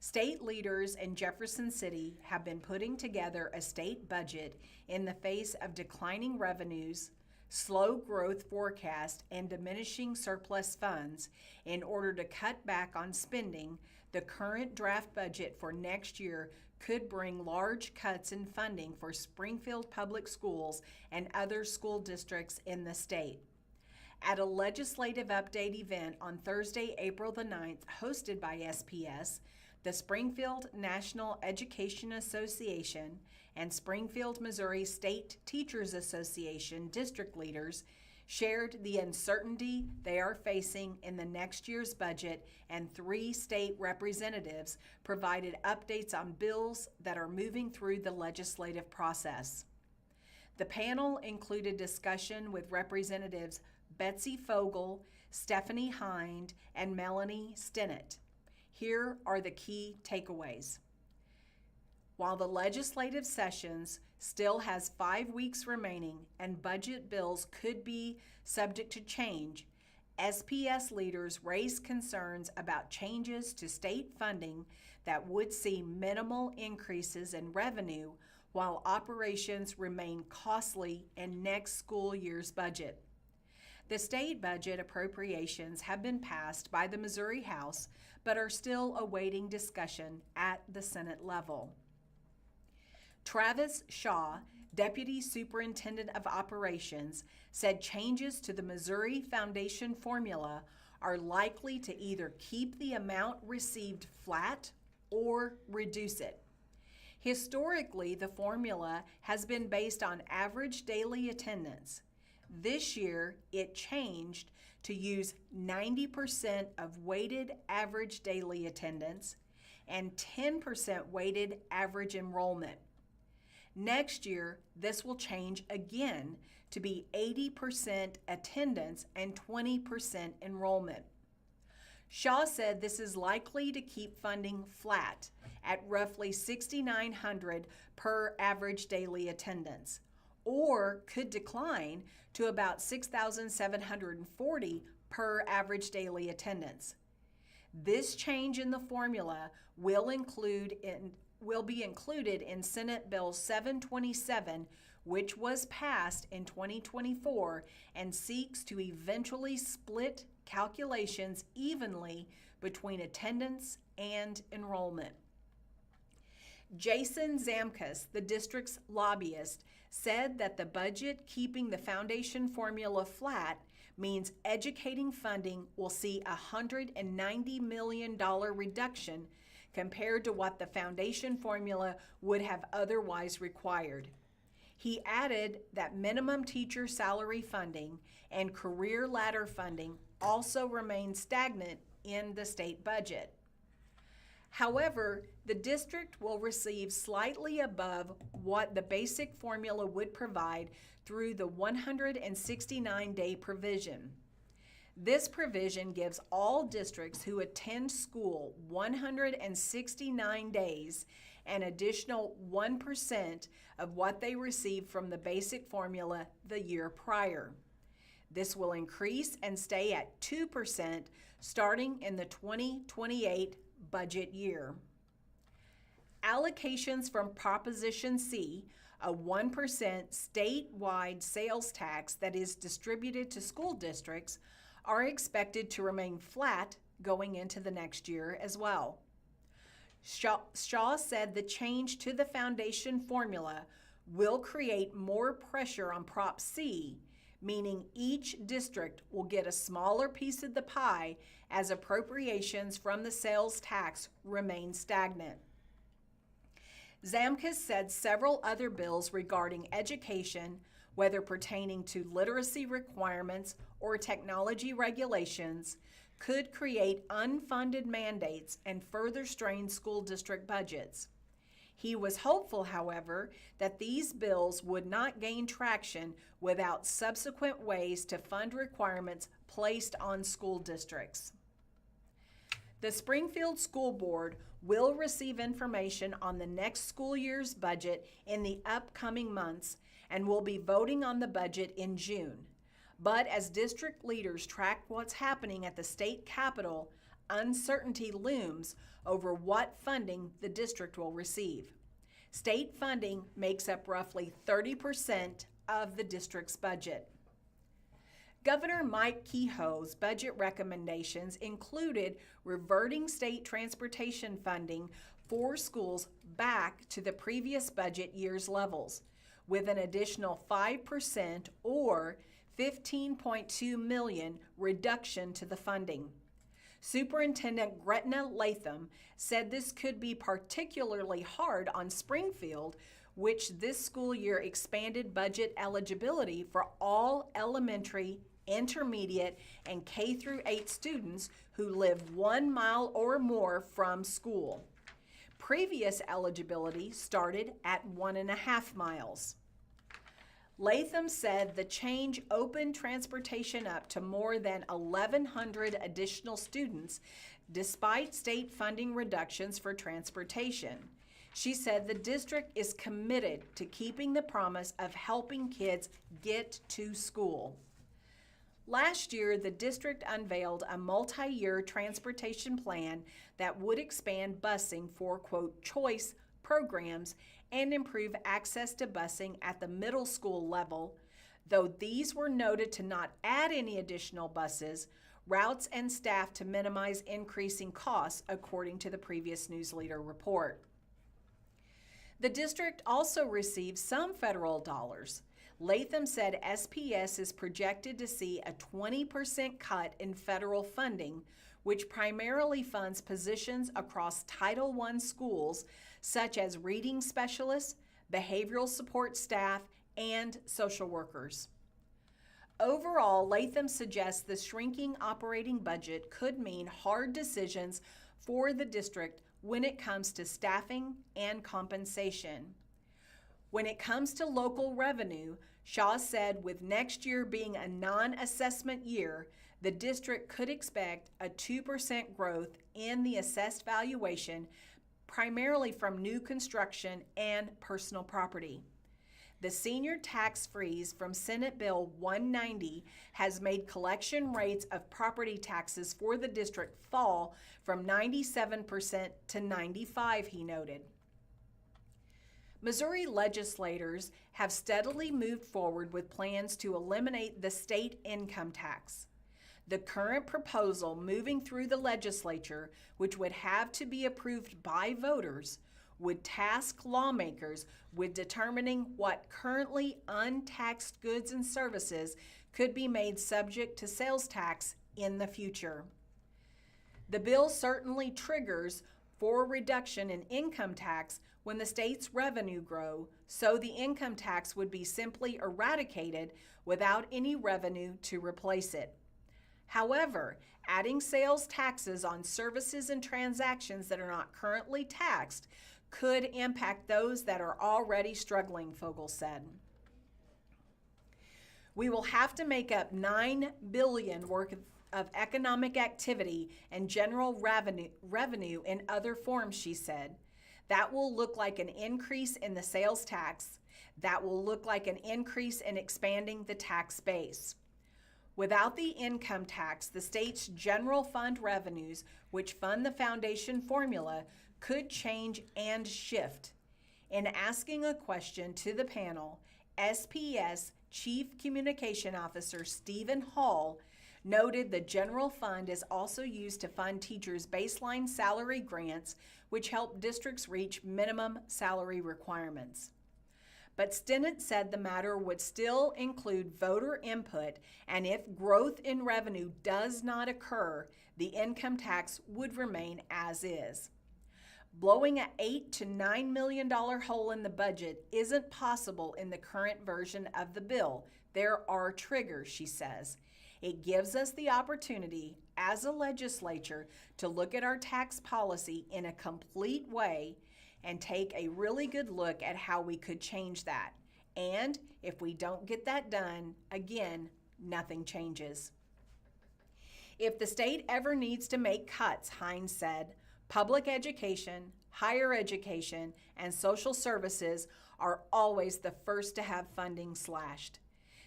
State leaders in Jefferson City have been putting together a state budget in the face of declining revenues, slow growth forecast, and diminishing surplus funds. In order to cut back on spending, the current draft budget for next year could bring large cuts in funding for Springfield Public Schools and other school districts in the state. At a legislative update event on Thursday, April the 9th, hosted by SPS, the Springfield National Education Association and Springfield, Missouri State Teachers Association district leaders shared the uncertainty they are facing in the next year's budget, and 3 state representatives provided updates on bills that are moving through the legislative process. The panel included discussion with Representatives Betsy Fogel, Stephanie Hind, and Melanie Stinnett. Here are the key takeaways. While the legislative sessions still has 5 weeks remaining and budget bills could be subject to change, SPS leaders raised concerns about changes to state funding that would see minimal increases in revenue while operations remain costly in next school year's budget. The state budget appropriations have been passed by the Missouri House, but are still awaiting discussion at the Senate level. Travis Shaw, Deputy Superintendent of Operations, said changes to the Missouri Foundation formula are likely to either keep the amount received flat or reduce it. Historically, the formula has been based on average daily attendance. This year, it changed to use 90% of weighted average daily attendance and 10% weighted average enrollment. Next year, this will change again to be 80% attendance and 20% enrollment. Shaw said this is likely to keep funding flat at roughly $6,900 per average daily attendance, or could decline to about $6,740 per average daily attendance. This change in the formula will be included in Senate Bill 727, which was passed in 2024 and seeks to eventually split calculations evenly between attendance and enrollment. Jason Zamkus, the district's lobbyist, said that the budget keeping the foundation formula flat means educating funding will see a $190 million reduction compared to what the foundation formula would have otherwise required. He added that minimum teacher salary funding and career ladder funding also remain stagnant in the state budget. However, the district will receive slightly above what the basic formula would provide through the 169-day provision. This provision gives all districts who attend school 169 days an additional 1% of what they received from the basic formula the year prior. This will increase and stay at 2% starting in the 2028 budget year. Allocations from Proposition C, a 1% statewide sales tax that is distributed to school districts, are expected to remain flat going into the next year as well. Shaw said the change to the foundation formula will create more pressure on Prop C, meaning each district will get a smaller piece of the pie as appropriations from the sales tax remain stagnant. Zamkus said several other bills regarding education, whether pertaining to literacy requirements or technology regulations, could create unfunded mandates and further strain school district budgets. He was hopeful, however, that these bills would not gain traction without subsequent ways to fund requirements placed on school districts. The Springfield School Board will receive information on the next school year's budget in the upcoming months and will be voting on the budget in June. But as district leaders track what's happening at the state capitol, uncertainty looms over what funding the district will receive. State funding makes up roughly 30% of the district's budget. Governor Mike Kehoe's budget recommendations included reverting state transportation funding for schools back to the previous budget year's levels, with an additional 5% or $15.2 million reduction to the funding. Superintendent Gretna Latham said this could be particularly hard on Springfield, which this school year expanded budget eligibility for all elementary, intermediate, and K-8 students who live 1 mile or more from school. Previous eligibility started at 1.5 miles. Latham said the change opened transportation up to more than 1,100 additional students despite state funding reductions for transportation. She said the district is committed to keeping the promise of helping kids get to school. Last year, the district unveiled a multi-year transportation plan that would expand busing for, quote, choice programs and improve access to busing at the middle school level. Though these were noted to not add any additional buses, routes, and staff to minimize increasing costs, according to the previous News-Leader report. The district also received some federal dollars. Latham said SPS is projected to see a 20% cut in federal funding, which primarily funds positions across Title I schools such as reading specialists, behavioral support staff, and social workers. Overall, Latham suggests the shrinking operating budget could mean hard decisions for the district when it comes to staffing and compensation. When it comes to local revenue, Shaw said with next year being a non-assessment year, the district could expect a 2% growth in the assessed valuation, primarily from new construction and personal property. The senior tax freeze from Senate Bill 190 has made collection rates of property taxes for the district fall from 97% to 95%, he noted. Missouri legislators have steadily moved forward with plans to eliminate the state income tax. The current proposal moving through the legislature, which would have to be approved by voters, would task lawmakers with determining what currently untaxed goods and services could be made subject to sales tax in the future. The bill certainly triggers for reduction in income tax when the state's revenue grow, so the income tax would be simply eradicated without any revenue to replace it. However, adding sales taxes on services and transactions that are not currently taxed could impact those that are already struggling, Fogel said. We will have to make up $9 billion worth of economic activity and general revenue in other forms, she said. That will look like an increase in the sales tax. That will look like an increase in expanding the tax base. Without the income tax, the state's general fund revenues, which fund the foundation formula, could change and shift. In asking a question to the panel, SPS Chief Communication Officer Stephen Hall noted the general fund is also used to fund teachers' baseline salary grants, which help districts reach minimum salary requirements. But Stinnett said the matter would still include voter input, and if growth in revenue does not occur, the income tax would remain as is. Blowing an $8 to $9 million hole in the budget isn't possible in the current version of the bill. There are triggers, she says. It gives us the opportunity as a legislature to look at our tax policy in a complete way and take a really good look at how we could change that. And if we don't get that done, again, nothing changes. If the state ever needs to make cuts, Hines said, public education, higher education, and social services are always the first to have funding slashed.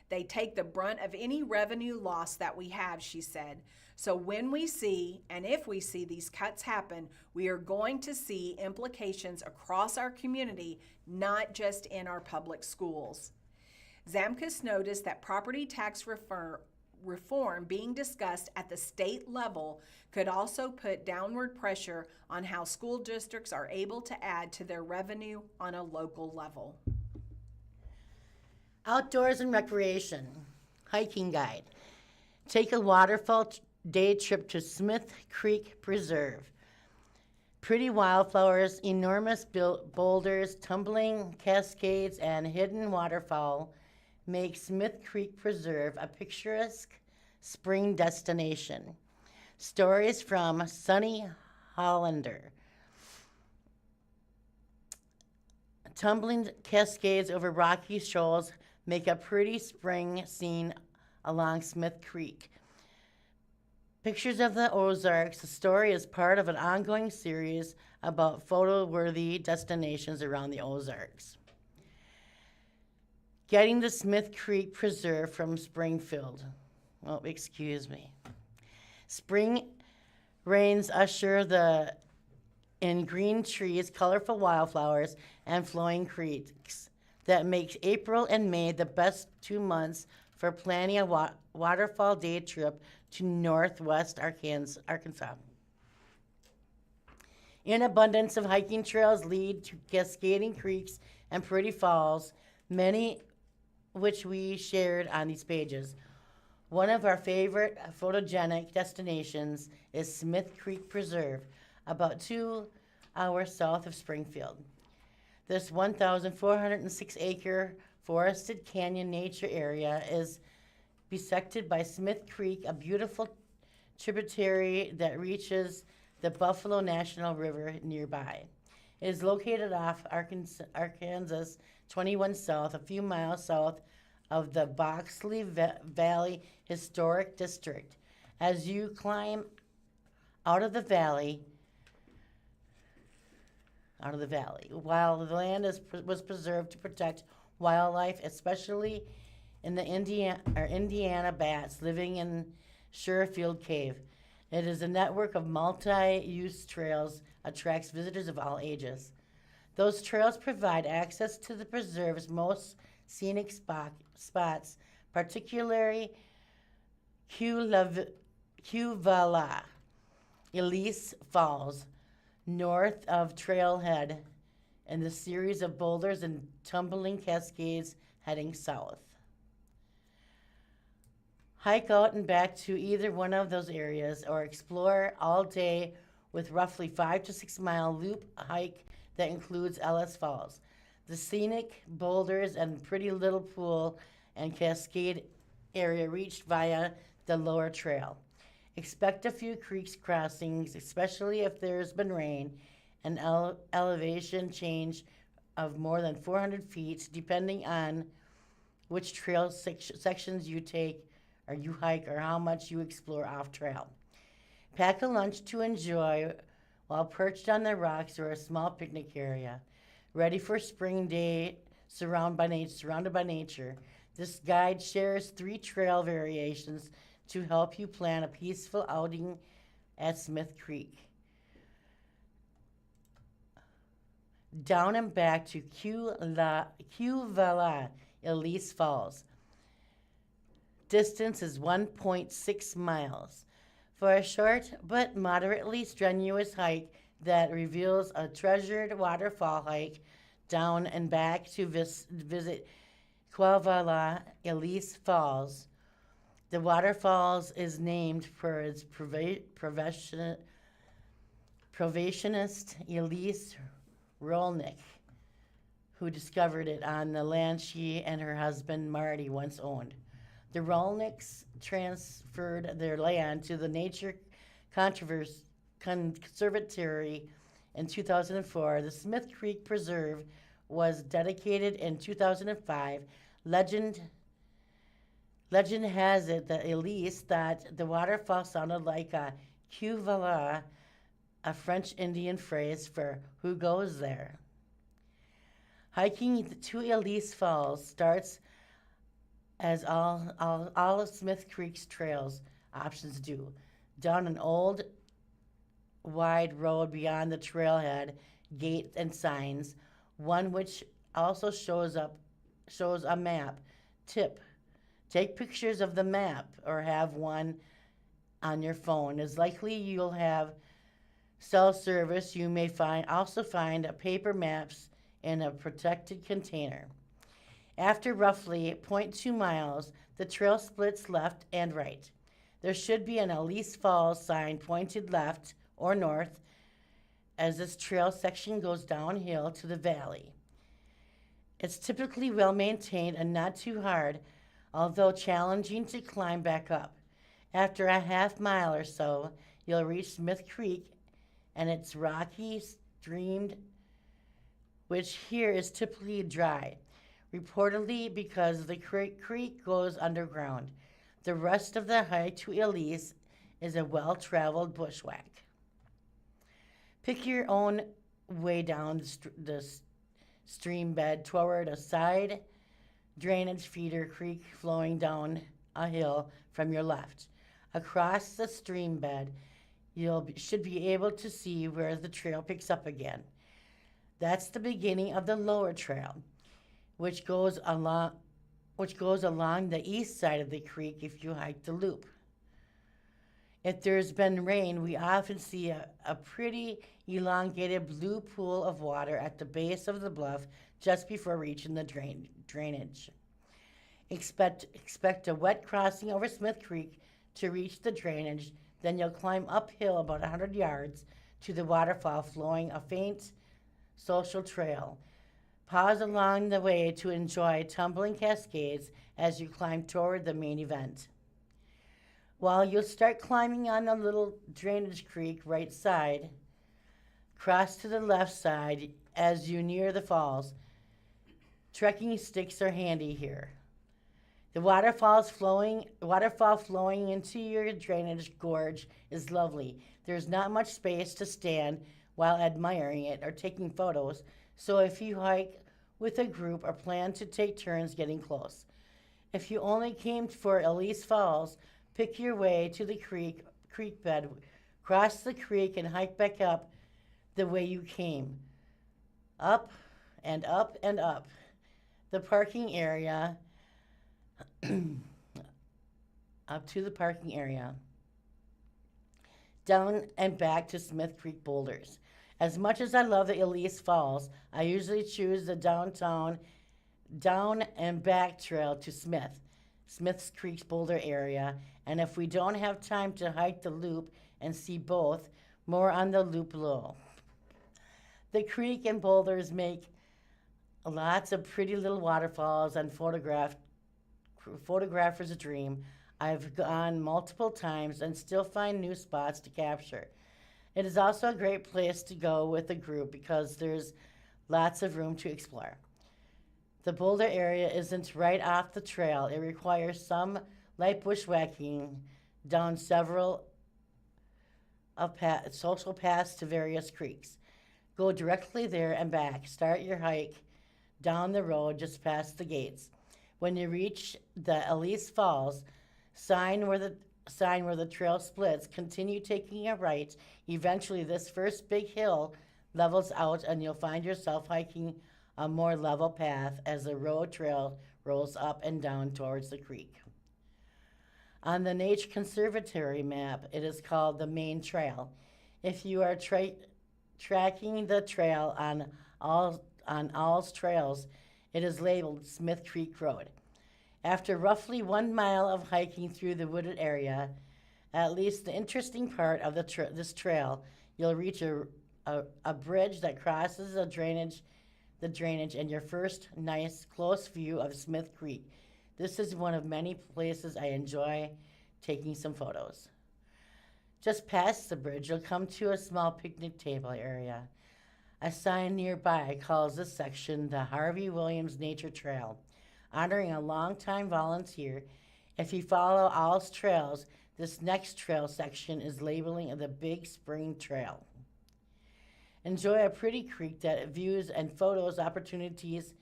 They take the brunt of any revenue loss that we have, she said. So when we see, and if we see these cuts happen, we are going to see implications across our community, not just in our public schools. Zamkus noticed that property tax reform being discussed at the state level could also put downward pressure on how school districts are able to add to their revenue on a local level. Outdoors and recreation, hiking guide. Take a waterfall day trip to Smith Creek Preserve. Pretty wildflowers, enormous boulders, tumbling cascades, and hidden waterfowl make Smith Creek Preserve a picturesque spring destination. Stories from Sunny Hollander. Tumbling cascades over rocky shoals make a pretty spring scene along Smith Creek. Pictures of the Ozarks. The story is part of an ongoing series about photo-worthy destinations around the Ozarks. Getting to Smith Creek Preserve from Springfield. Oh, excuse me. Spring rains usher in green trees, colorful wildflowers, and flowing creeks that makes April and May the best 2 months for planning a waterfall day trip to northwest Arkansas. In abundance of hiking trails lead to cascading creeks and pretty falls, many which we shared on these pages. One of our favorite photogenic destinations is Smith Creek Preserve, about 2 hours south of Springfield. This 1,406-acre forested canyon nature area is bisected by Smith Creek, a beautiful tributary that reaches the Buffalo National River nearby. It is located off Arkansas 21 South, a few miles south of the Boxley Valley Historic District, As you climb out of the valley, while the land was preserved to protect wildlife, especially in the Indiana bats living in Sherfield Cave. It is a network of multi-use trails, attracts visitors of all ages. Those trails provide access to the preserve's most scenic spots, particularly Cuvala, Elise Falls, north of Trailhead, and the series of boulders and tumbling cascades heading south. Hike out and back to either one of those areas or explore all day with roughly 5 to 6 mile loop hike that includes Ellis Falls, the scenic boulders and pretty little pool and cascade area reached via the lower trail. Expect a few creeks crossings, especially if there's been rain, an elevation change of more than 400 feet, depending on which trail sections you take or you hike or how much you explore off trail. Pack a lunch to enjoy while perched on the rocks or a small picnic area. Ready for spring day, surrounded by nature. This guide shares 3 trail variations to help you plan a peaceful outing at Smith Creek. Down and back to Cuvala, Elise Falls. Distance is 1.6 miles. For a short but moderately strenuous hike that reveals a treasured waterfall hike down and back to visit Cuvala, Elise Falls. The waterfalls is named for its probationist Elise Rolnick, who discovered it on the land she and her husband Marty once owned. The Rolnicks transferred their land to the Nature Conservatory in 2004. The Smith Creek Preserve was dedicated in 2005. Legend has it that Elise thought the waterfall sounded like a Cuvala, a French Indian phrase for who goes there. Hiking to Elise Falls starts as all of Smith Creek's trails options do, down an old wide road beyond the trailhead, gate and signs, one which also shows a map. Tip: take pictures of the map or have one on your phone. It's likely you'll have cell service. You may also find paper maps in a protected container. After roughly 0.2 miles, the trail splits left and right. There should be an Elise Falls sign pointed left or north as this trail section goes downhill to the valley. It's typically well maintained and not too hard, although challenging to climb back up. After a half mile or so, you'll reach Smith Creek and its rocky stream, which here is typically dry, reportedly because the creek goes underground. The rest of the hike to Elise is a well-traveled bushwhack. Pick your own way down the stream bed toward a side drainage feeder creek flowing down a hill from your left. Across the stream bed, should be able to see where the trail picks up again. That's the beginning of the lower trail, which goes along the east side of the creek if you hike the loop. If there's been rain, we often see a pretty elongated blue pool of water at the base of the bluff just before reaching the drainage. Expect a wet crossing over Smith Creek to reach the drainage, then you'll climb uphill about 100 yards to the waterfall flowing a faint social trail. Pause along the way to enjoy tumbling cascades as you climb toward the main event. While you'll start climbing on the little drainage creek right side, cross to the left side as you near the falls. Trekking sticks are handy here. The waterfall flowing into your drainage gorge is lovely. There's not much space to stand while admiring it or taking photos, so if you hike with a group or plan to take turns getting close. If you only came for Elise Falls, pick your way to the creek bed, cross the creek and hike back up the way you came. Up and up and up. The parking area up to the parking area, down and back to Smith Creek boulders. As much as I love the Elise Falls, I usually choose the down and back trail to Smith's Creek boulder area, and if we don't have time to hike the loop and see both, more on the loop below. The creek and boulders make lots of pretty little waterfalls and photographer's dream. I've gone multiple times and still find new spots to capture. It is also a great place to go with a group because there's lots of room to explore. The boulder area isn't right off the trail. It requires some light bushwhacking down several social paths to various creeks. Go directly there and back. Start your hike down the road just past the gates. When you reach the Elise Falls, sign where the trail splits, continue taking a right. Eventually, this first big hill levels out and you'll find yourself hiking a more level path as the road trail rolls up and down towards the creek. On the Nature Conservatory map, it is called the Main Trail. If you are tracking the trail on All's Trails, it is labeled Smith Creek Road. After roughly 1 mile of hiking through the wooded area, at least the interesting part of this trail, you'll reach a bridge that crosses the drainage and your first nice close view of Smith Creek. This is one of many places I enjoy taking some photos. Just past the bridge, you'll come to a small picnic table area. A sign nearby calls this section the Harvey Williams Nature Trail, honoring a longtime volunteer. If you follow All's Trails, this next trail section is labeling the Big Spring Trail. Enjoy a pretty creek that views and photo opportunities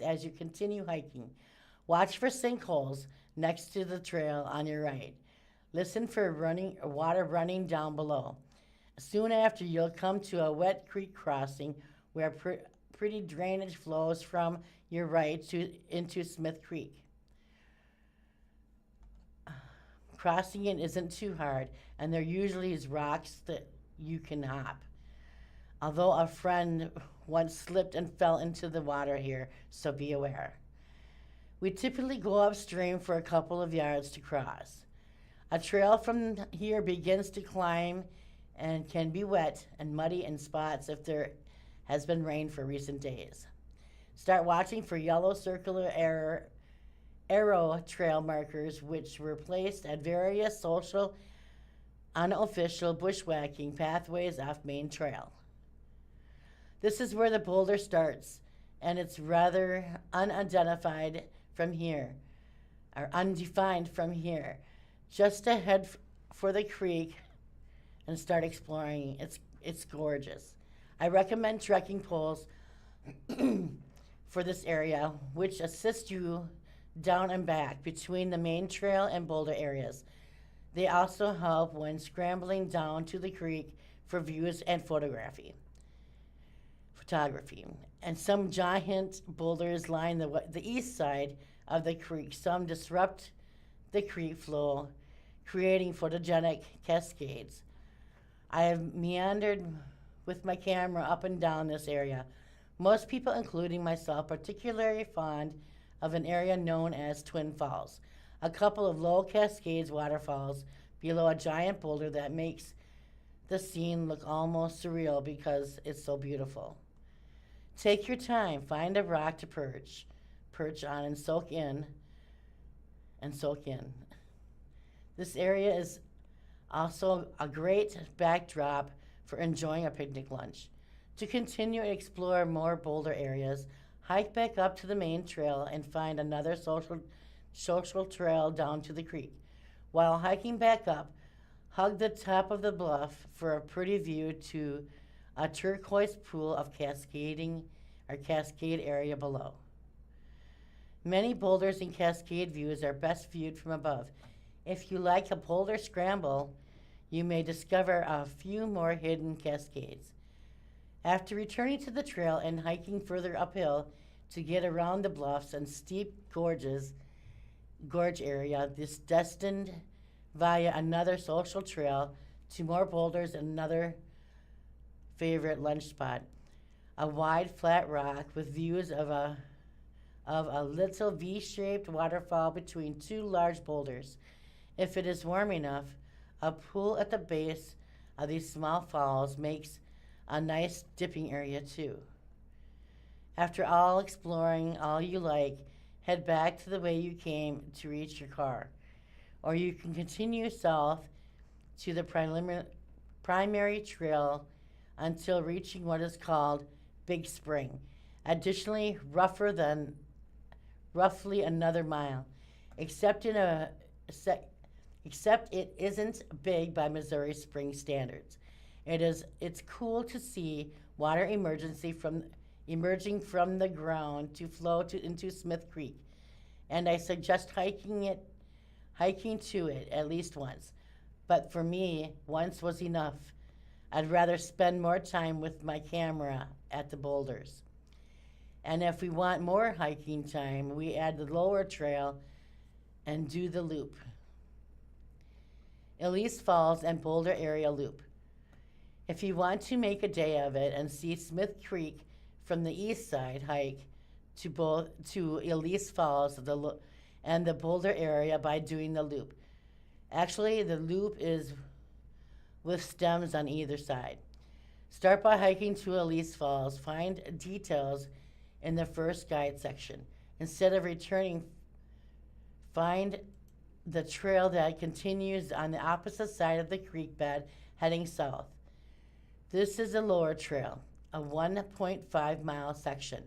as you continue hiking. Watch for sinkholes next to the trail on your right. Listen for water running down below. Soon after, you'll come to a wet creek crossing where pretty drainage flows from your right into Smith Creek. Crossing it isn't too hard, and there usually is rocks that you can hop. Although a friend once slipped and fell into the water here, so be aware. We typically go upstream for a couple of yards to cross. A trail from here begins to climb and can be wet and muddy in spots if there has been rain for recent days. Start watching for yellow circular arrow trail markers, which were placed at various social, unofficial bushwhacking pathways off Main Trail. This is where the boulder starts, and it's rather undefined from here. Just ahead for the creek and start exploring. It's gorgeous. I recommend trekking poles for this area, which assist you down and back between the Main Trail and boulder areas. They also help when scrambling down to the creek for views and photography. And some giant boulders line the east side of the creek. Some disrupt the creek flow, creating photogenic cascades. I have meandered with my camera up and down this area. Most people, including myself, particularly fond of an area known as Twin Falls, a couple of low cascades waterfalls below a giant boulder that makes the scene look almost surreal because it's so beautiful. Take your time, find a rock to perch on and soak in. This area is also a great backdrop for enjoying a picnic lunch. To continue and explore more boulder areas, Hike back up to the main trail and find another social trail down to the creek. While hiking back up, hug the top of the bluff for a pretty view to a turquoise pool of cascade area below. Many boulders and cascade views are best viewed from above. If you like a boulder scramble, you may discover a few more hidden cascades. After returning to the trail and hiking further uphill to get around the bluffs and steep gorge area, this destined via another social trail to more boulders and another favorite lunch spot, a wide flat rock with views of a little V-shaped waterfall between two large boulders. If it is warm enough, a pool at the base of these small falls makes a nice dipping area too. After all exploring all you like, head back to the way you came to reach your car. Or you can continue south to the primary trail until reaching what is called Big Spring. Additionally, roughly another mile, except it isn't big by Missouri Spring standards. It's cool to see water emerging from the ground to flow into Smith Creek, and I suggest hiking to it at least once. But for me, once was enough. I'd rather spend more time with my camera at the boulders. And if we want more hiking time, we add the lower trail and do the loop. Elise Falls and Boulder Area Loop. If you want to make a day of it and see Smith Creek from the east side, hike to Elise Falls and the Boulder area by doing the loop. Actually, the loop is with stems on either side. Start by hiking to Elise Falls. Find details in the first guide section. Instead of returning, find the trail that continues on the opposite side of the creek bed heading south. This is the lower trail, a 1.5 mile section.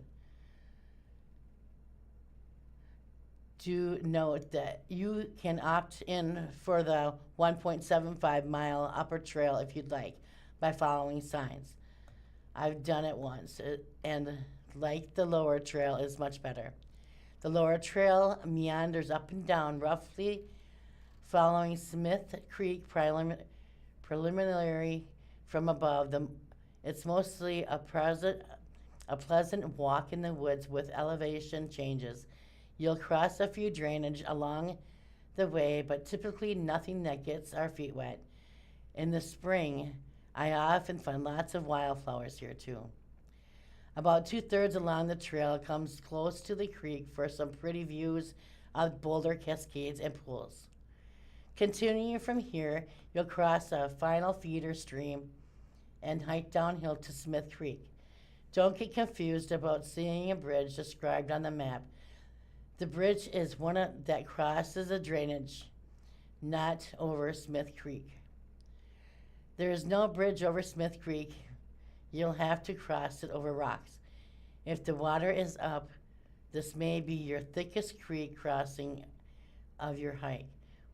Do note that you can opt in for the 1.75 mile upper trail if you'd like by following signs. I've done it once, and like the lower trail is much better. The lower trail meanders up and down roughly following Smith Creek preliminary from above. It's mostly a pleasant walk in the woods with elevation changes. You'll cross a few drainage along the way, but typically nothing that gets our feet wet. In the spring, I often find lots of wildflowers here too. About 2/3 along the trail comes close to the creek for some pretty views of boulder cascades and pools. Continuing from here, you'll cross a final feeder stream and hike downhill to Smith Creek. Don't get confused about seeing a bridge described on the map. The bridge is one that crosses a drainage, not over Smith Creek. There is no bridge over Smith Creek. You'll have to cross it over rocks. If the water is up, this may be your thickest creek crossing of your hike.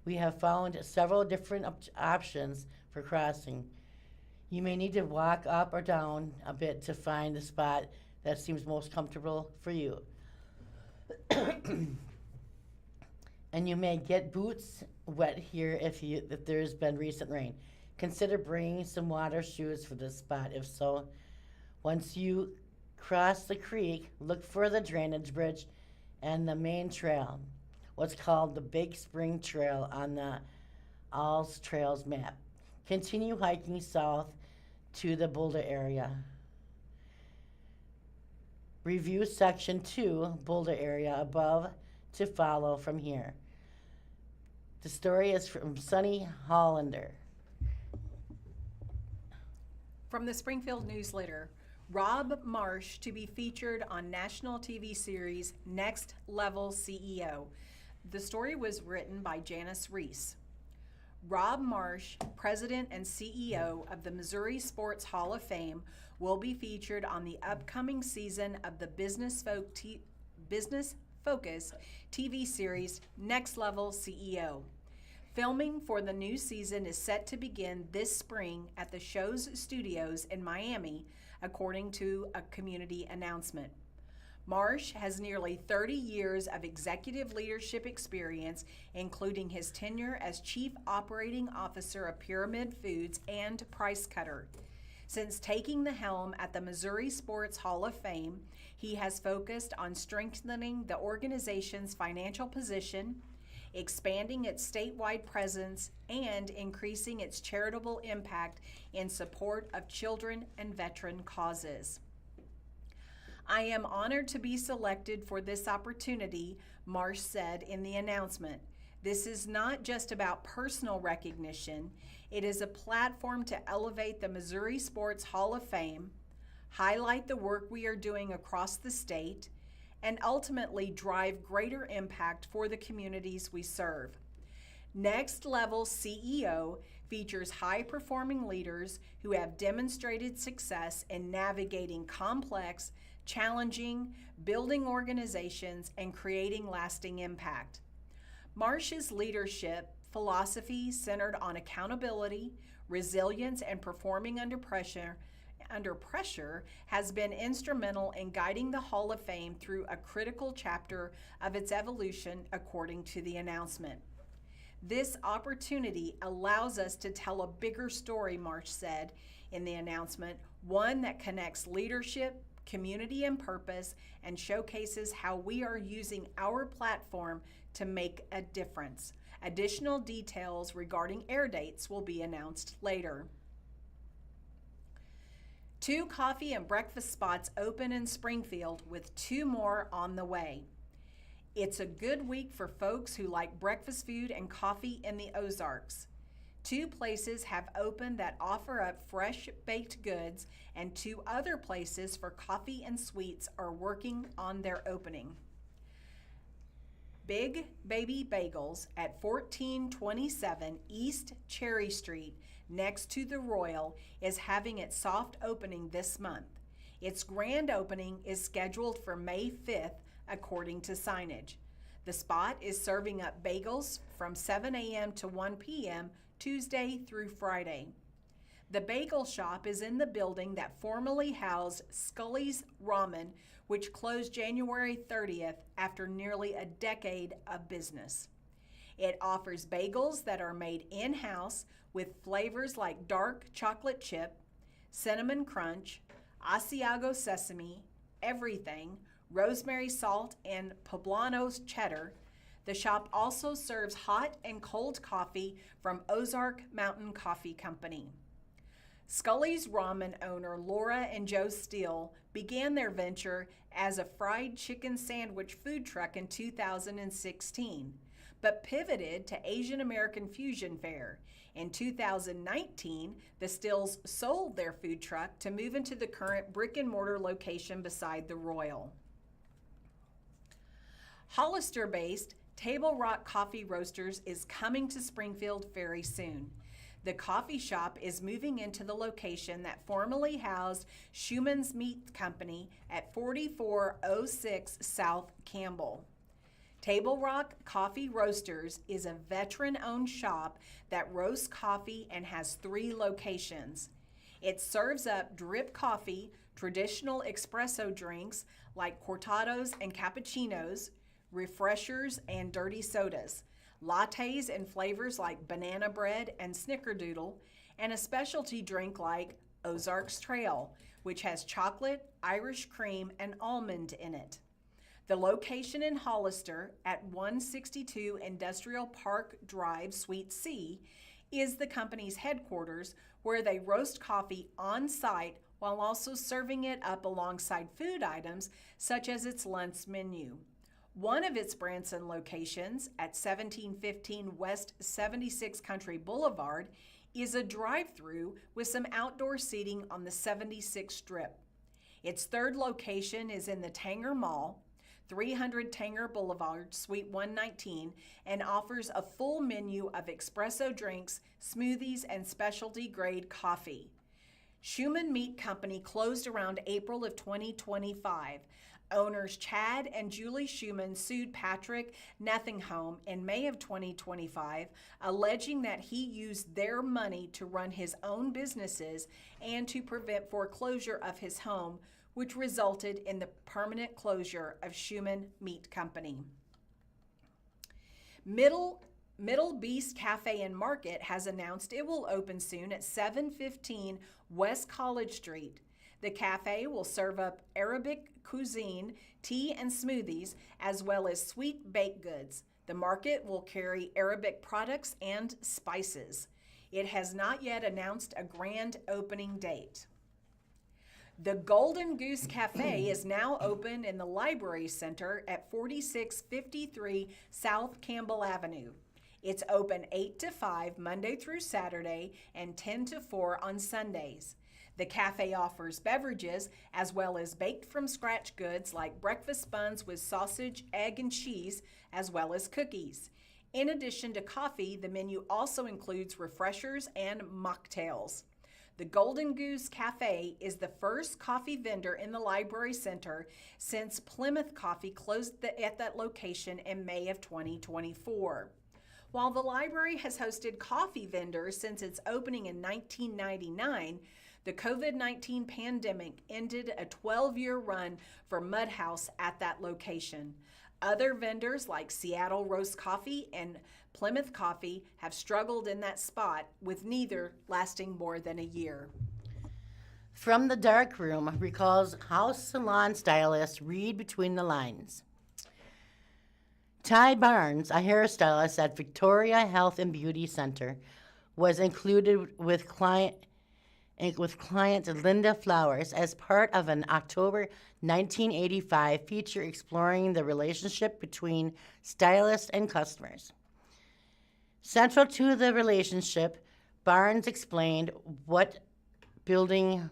We have found several different options for crossing. You may need to walk up or down a bit to find the spot that seems most comfortable for you. And you may get boots wet here if there's been recent rain. Consider bringing some water shoes for this spot. If so, once you cross the creek, look for the drainage bridge and the main trail, what's called the Big Spring Trail on the Alls Trails map. Continue hiking south to the Boulder area. Review section 2, Boulder area, above to follow from here. The story is from Sunny Hollander. From the Springfield News-Leader, Rob Marsh to be featured on national TV series Next Level CEO. The story was written by Janice Reese. Rob Marsh, President and CEO of the Missouri Sports Hall of Fame, will be featured on the upcoming season of the business-focused TV series Next Level CEO. Filming for the new season is set to begin this spring at the show's studios in Miami, according to a community announcement. Marsh has nearly 30 years of executive leadership experience, including his tenure as Chief Operating Officer of Pyramid Foods and Price Cutter. Since taking the helm at the Missouri Sports Hall of Fame, he has focused on strengthening the organization's financial position, expanding its statewide presence, and increasing its charitable impact in support of children and veteran causes. I am honored to be selected for this opportunity, Marsh said in the announcement. This is not just about personal recognition. It is a platform to elevate the Missouri Sports Hall of Fame, highlight the work we are doing across the state, and ultimately drive greater impact for the communities we serve. Next Level CEO features high-performing leaders who have demonstrated success in navigating complex, challenging, building organizations, and creating lasting impact. Marsh's leadership philosophy centered on accountability, resilience, and performing under pressure has been instrumental in guiding the Hall of Fame through a critical chapter of its evolution, according to the announcement. This opportunity allows us to tell a bigger story, Marsh said in the announcement, one that connects leadership, community, and purpose, and showcases how we are using our platform to make a difference. Additional details regarding air dates will be announced later. 2 coffee and breakfast spots open in Springfield, with 2 more on the way. It's a good week for folks who like breakfast food and coffee in the Ozarks. 2 places have opened that offer up fresh baked goods, and 2 other places for coffee and sweets are working on their opening. Big Baby Bagels at 1427 East Cherry Street, next to the Royal, is having its soft opening this month. Its grand opening is scheduled for May 5th, according to signage. The spot is serving up bagels from 7 a.m. to 1 p.m. Tuesday through Friday. The bagel shop is in the building that formerly housed Scully's Ramen, which closed January 30th after nearly a decade of business. It offers bagels that are made in-house with flavors like dark chocolate chip, cinnamon crunch, Asiago sesame, everything, rosemary salt, and poblano cheddar. The shop also serves hot and cold coffee from Ozark Mountain Coffee Company. Scully's Ramen owner Laura and Joe Steele began their venture as a fried chicken sandwich food truck in 2016, but pivoted to Asian American fusion fare. In 2019, the Steeles sold their food truck to move into the current brick-and-mortar location beside the Royal. Hollister-based Table Rock Coffee Roasters is coming to Springfield very soon. The coffee shop is moving into the location that formerly housed Schumann's Meat Company at 4406 South Campbell. Table Rock Coffee Roasters is a veteran-owned shop that roasts coffee and has 3 locations. It serves up drip coffee, traditional espresso drinks like cortados and cappuccinos, refreshers and dirty sodas, lattes and flavors like banana bread and snickerdoodle, and a specialty drink like Ozarks Trail, which has chocolate, Irish cream, and almond in it. The location in Hollister at 162 Industrial Park Drive, Suite C, is the company's headquarters, where they roast coffee on site while also serving it up alongside food items such as its lunch menu. One of its Branson locations at 1715 West 76 Country Boulevard is a drive-through with some outdoor seating on the 76 strip. Its 3rd location is in the Tanger Mall. 300 Tanger Boulevard, Suite 119, and offers a full menu of espresso drinks, smoothies, and specialty grade coffee. Schumann Meat Company closed around April of 2025. Owners Chad and Julie Schumann sued Patrick Nethingholm in May of 2025, alleging that he used their money to run his own businesses and to prevent foreclosure of his home, which resulted in the permanent closure of Schumann Meat Company. Middle Beast Cafe and Market has announced it will open soon at 715 West College Street. The cafe will serve up Arabic cuisine, tea and smoothies, as well as sweet baked goods. The market will carry Arabic products and spices. It has not yet announced a grand opening date. The Golden Goose Cafe is now open in the Library Center at 4653 South Campbell Avenue. It's open 8 to 5 Monday through Saturday and 10 to 4 on Sundays. The cafe offers beverages as well as baked from scratch goods like breakfast buns with sausage, egg, and cheese, as well as cookies. In addition to coffee, the menu also includes refreshers and mocktails. The Golden Goose Cafe is the first coffee vendor in the Library Center since Plymouth Coffee closed at that location in May of 2024. While the library has hosted coffee vendors since its opening in 1999, the COVID-19 pandemic ended a 12-year run for Mudhouse at that location. Other vendors like Seattle Roast Coffee and Plymouth Coffee have struggled in that spot, with neither lasting more than a year. From the Dark Room recalls how salon stylists read between the lines. Ty Barnes, a hairstylist at Victoria Health and Beauty Center, was included with client Linda Flowers as part of an October 1985 feature exploring the relationship between stylists and customers. Central to the relationship, Barnes explained was building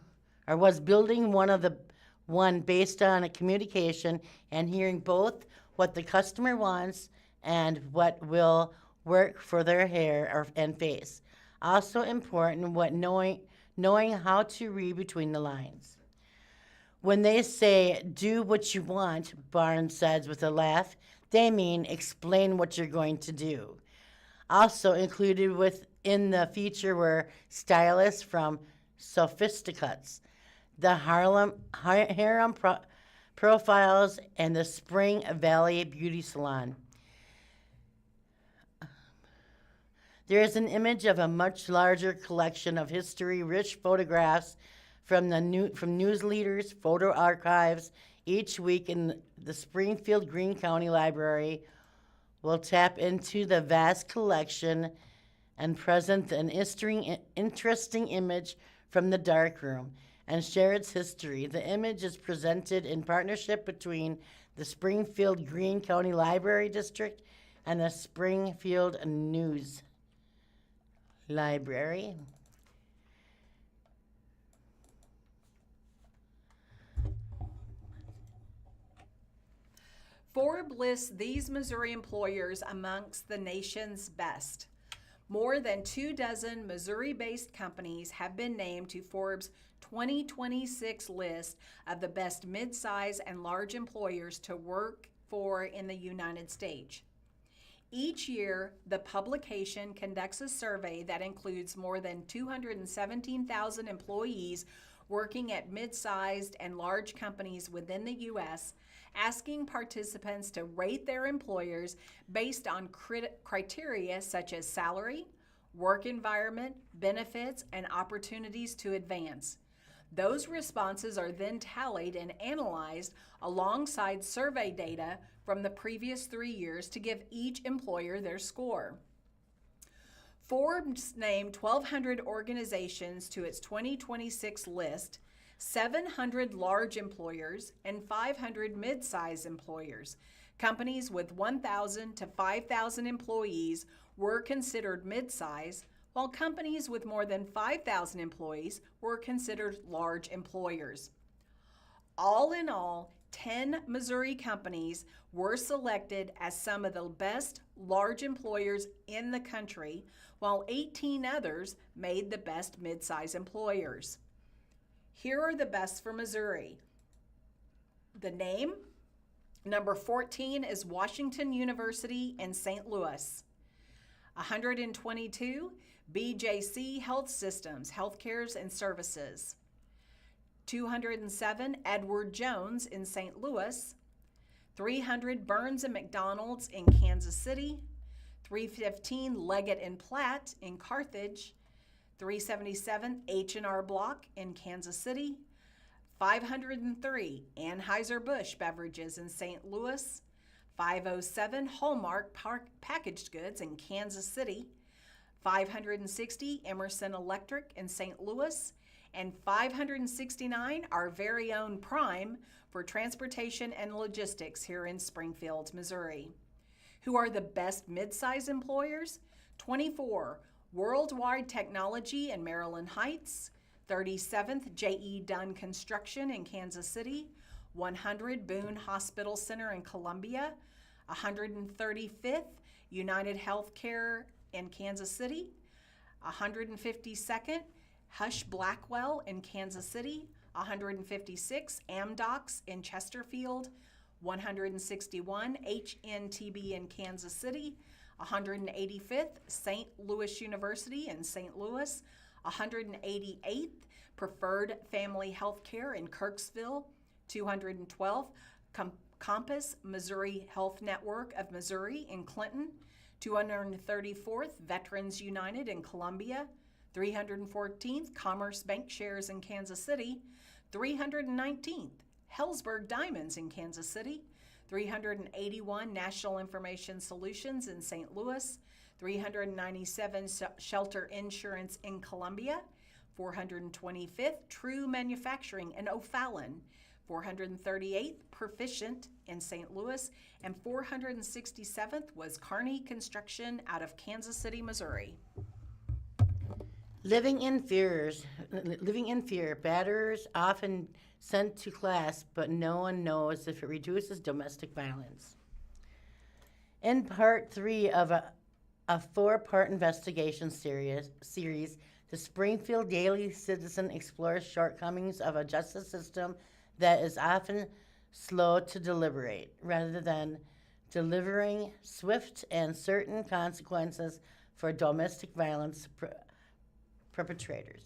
one based on a communication and hearing both what the customer wants and what will work for their hair and face. Also important, knowing how to read between the lines. When they say, do what you want, Barnes says with a laugh, they mean explain what you're going to do. Also included within the feature were stylists from Sophisticuts, the Harlem Profiles, and the Spring Valley Beauty Salon. There is an image of a much larger collection of history-rich photographs from News-Leader's photo archives each week in the Springfield Greene County Library. Will tap into the vast collection and present an interesting image from the dark room and share its history. The image is presented in partnership between the Springfield Greene County Library District and the Springfield News Library. Forbes lists these Missouri employers amongst the nation's best. More than 24 Missouri-based companies have been named to Forbes' 2026 list of the best mid-size and large employers to work for in the United States. Each year, the publication conducts a survey that includes more than 217,000 employees working at mid-sized and large companies within the U.S., asking participants to rate their employers based on criteria such as salary, work environment, benefits, and opportunities to advance. Those responses are then tallied and analyzed alongside survey data from the previous 3 years to give each employer their score. Forbes named 1,200 organizations to its 2026 list, 700 large employers, and 500 mid-size employers. Companies with 1,000 to 5,000 employees were considered mid-size, while companies with more than 5,000 employees were considered large employers. All in all, 10 Missouri companies were selected as some of the best large employers in the country, while 18 others made the best midsize employers. Here are the best for Missouri. The name, number 14 is Washington University in St. Louis. 122, BJC Health Systems, Healthcares and Services. 207, Edward Jones in St. Louis. 300, Burns and McDonald's in Kansas City. 315, Leggett and Platt in Carthage. 377, H&R Block in Kansas City. 503, Anheuser-Busch Beverages in St. Louis. 507, Hallmark Packaged Goods in Kansas City. 560, Emerson Electric in St. Louis. And 569, our very own Prime for transportation and logistics here in Springfield, Missouri. Who are the best midsize employers? 24, Worldwide Technology in Maryland Heights. 37th, J.E. Dunn Construction in Kansas City. 100, Boone Hospital Center in Columbia. 135th, United Healthcare in Kansas City. 152nd, Hush Blackwell in Kansas City. 156, Amdocs in Chesterfield. 161, HNTB in Kansas City. 185th, St. Louis University in St. Louis. 188th, Preferred Family Healthcare in Kirksville. 212th, Compass Missouri Health Network of Missouri in Clinton. 234th, Veterans United in Columbia. 314th, Commerce Bank Shares in Kansas City. 319th, Hellsberg Diamonds in Kansas City. 381, National Information Solutions in St. Louis. 397, Shelter Insurance in Columbia. 425th, True Manufacturing in O'Fallon. 438th, Proficient in St. Louis. And 467th was Kearney Construction out of Kansas City, Missouri. Living in fear, batterers often sent to class, but no one knows if it reduces domestic violence. In part 3 of a 4-part investigation series, the Springfield Daily Citizen explores shortcomings of a justice system that is often slow to deliberate, rather than delivering swift and certain consequences for domestic violence perpetrators.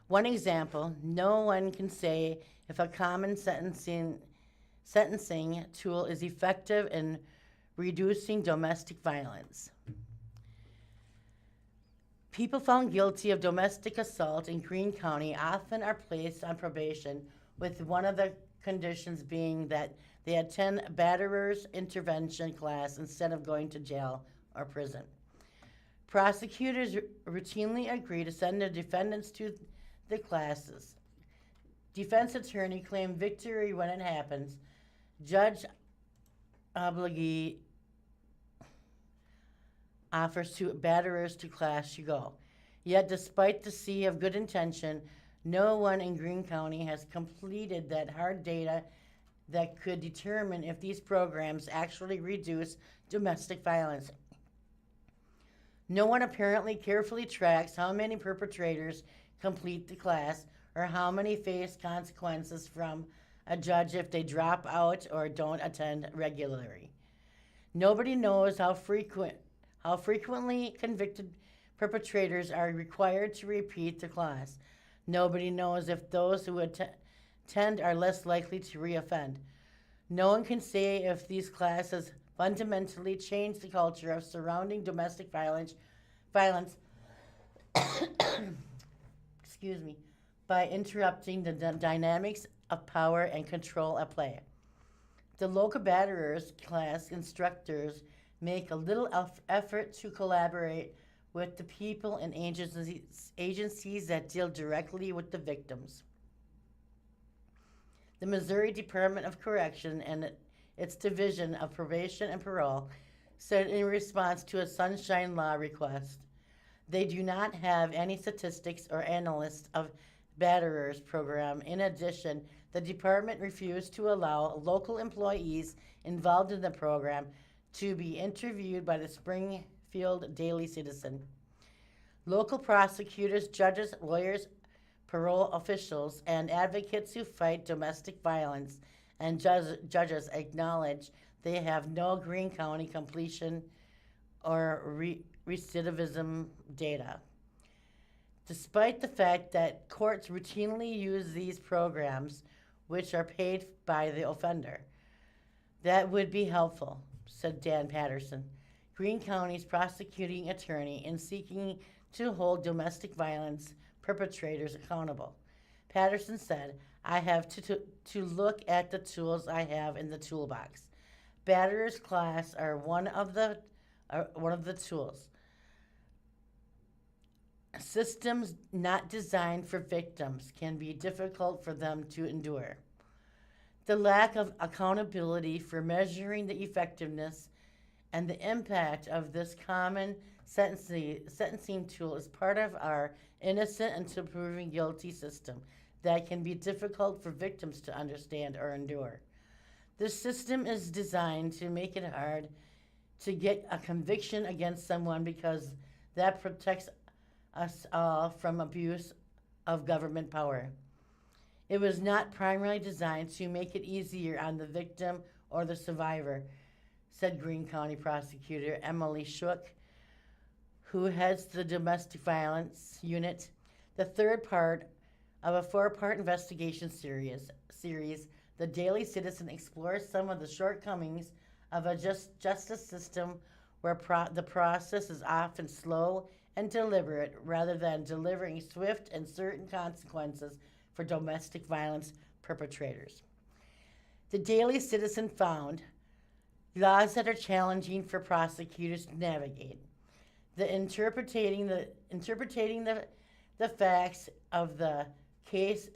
One example, no one can say if a common sentencing tool is effective in reducing domestic violence. People found guilty of domestic assault in Greene County often are placed on probation, with one of the conditions being that they attend batterers intervention class instead of going to jail or prison. Prosecutors routinely agree to send their defendants to the classes. Defense attorney claimed victory when it happens. Judge obligee offers to batterers to class you go. Yet despite the sea of good intention, no one in Greene County has completed that hard data that could determine if these programs actually reduce domestic violence. No one apparently carefully tracks how many perpetrators complete the class or how many face consequences from a judge if they drop out or don't attend regularly. Nobody knows how frequently convicted perpetrators are required to repeat the class. Nobody knows if those who attend are less likely to reoffend. No one can say if these classes fundamentally change the culture of surrounding domestic violence excuse me, by interrupting the dynamics of power and control at play. The local batterers class instructors make a little effort to collaborate with the people and agencies that deal directly with the victims. The Missouri Department of Correction and its Division of Probation and Parole said in response to a Sunshine Law request, they do not have any statistics or analysts of batterers program. In addition, the department refused to allow local employees involved in the program to be interviewed by the Springfield Daily Citizen. Local prosecutors, judges, lawyers, parole officials, and advocates who fight domestic violence and judges acknowledge they have no Greene County completion or recidivism data. Despite the fact that courts routinely use these programs, which are paid by the offender. That would be helpful, said Dan Patterson, Greene County's prosecuting attorney, in seeking to hold domestic violence perpetrators accountable. Patterson said, I have to look at the tools I have in the toolbox. Batterers class are one of the tools. Systems not designed for victims can be difficult for them to endure. The lack of accountability for measuring the effectiveness and the impact of this common sentencing tool is part of our innocent until proven guilty system that can be difficult for victims to understand or endure. This system is designed to make it hard to get a conviction against someone because that protects us all from abuse of government power. It was not primarily designed to make it easier on the victim or the survivor, said Greene County Prosecutor Emily Shook, who heads the Domestic Violence Unit. The third part of a four-part investigation series, The Daily Citizen explores some of the shortcomings of a justice system where the process is often slow and deliberate rather than delivering swift and certain consequences for domestic violence perpetrators. The Daily Citizen found laws that are challenging for prosecutors to navigate. Interpreting the facts of the case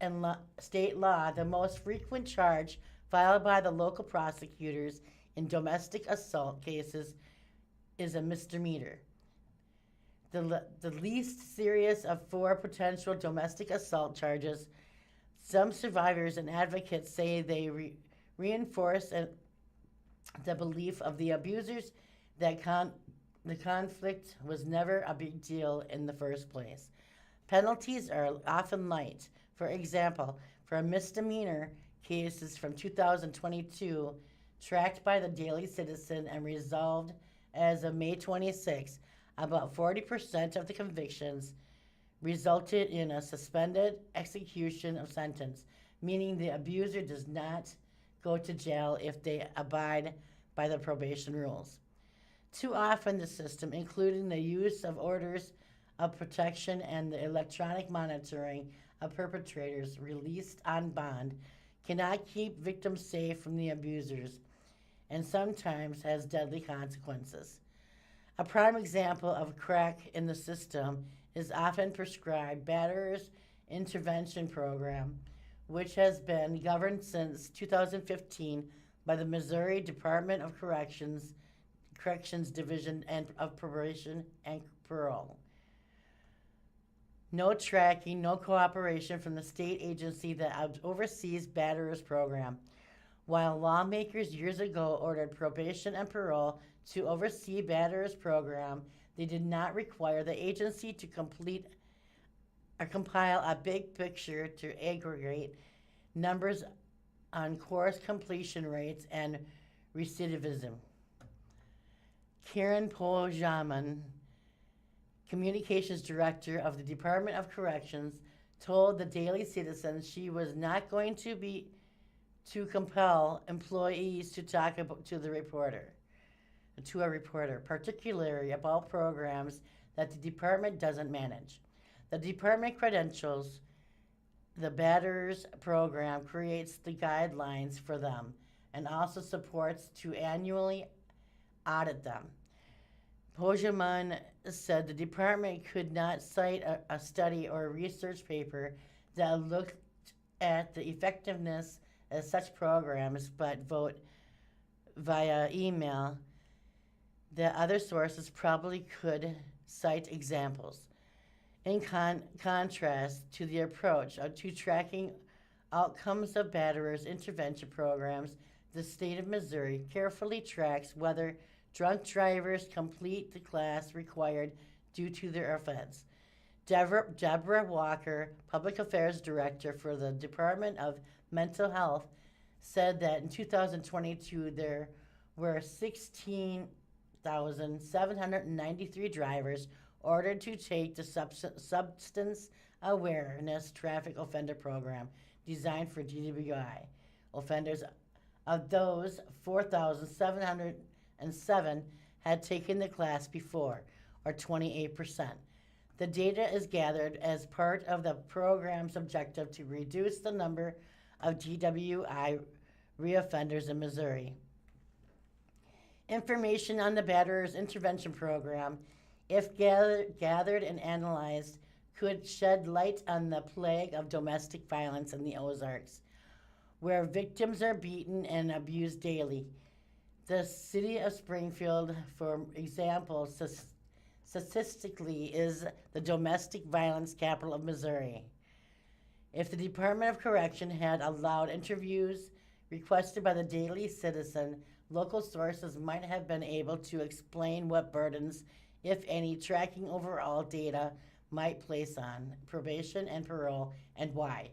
and state law, the most frequent charge filed by the local prosecutors in domestic assault cases is a misdemeanor. The least serious of four potential domestic assault charges. Some survivors and advocates say they reinforce the belief of the abusers that the conflict was never a big deal in the first place. Penalties are often light. For example, for a misdemeanor, cases from 2022 tracked by the Daily Citizen and resolved as of May 26, about 40% of the convictions resulted in a suspended execution of sentence, meaning the abuser does not go to jail if they abide by the probation rules. Too often the system, including the use of orders of protection and the electronic monitoring of perpetrators released on bond, cannot keep victims safe from the abusers and sometimes has deadly consequences. A prime example of a crack in the system is often prescribed batterers intervention program, which has been governed since 2015 by the Missouri Department of Corrections Division of Probation and Parole. No tracking, no cooperation from the state agency that oversees batterers program. While lawmakers years ago ordered probation and parole to oversee batterers program, they did not require the agency to complete or compile a big picture to aggregate numbers on course completion rates and recidivism. Karen Pojaman, communications director of the Department of Corrections, told the Daily Citizen she was not going to compel employees to talk to a reporter, particularly about programs that the department doesn't manage. The department credentials the batterers program, creates the guidelines for them, and also supports to annually audit them. Pojaman said the department could not cite a study or a research paper that looked at the effectiveness of such programs, but vote via email. The other sources probably could cite examples. In contrast to the approach to tracking outcomes of batterers intervention programs, the state of Missouri carefully tracks whether drunk drivers complete the class required due to their offense. Deborah Walker, Public Affairs Director for the Department of Mental Health, said that in 2022 there were 16,793 drivers ordered to take the Substance Awareness Traffic Offender Program designed for DWI offenders. Of those, 4,707 had taken the class before, or 28%. The data is gathered as part of the program's objective to reduce the number of DWI reoffenders in Missouri. Information on the Batterers Intervention Program, if gathered and analyzed, could shed light on the plague of domestic violence in the Ozarks, where victims are beaten and abused daily. The city of Springfield, for example, statistically is the domestic violence capital of Missouri. If the Department of Correction had allowed interviews requested by the Daily Citizen, local sources might have been able to explain what burdens, if any, tracking overall data might place on probation and parole, and why.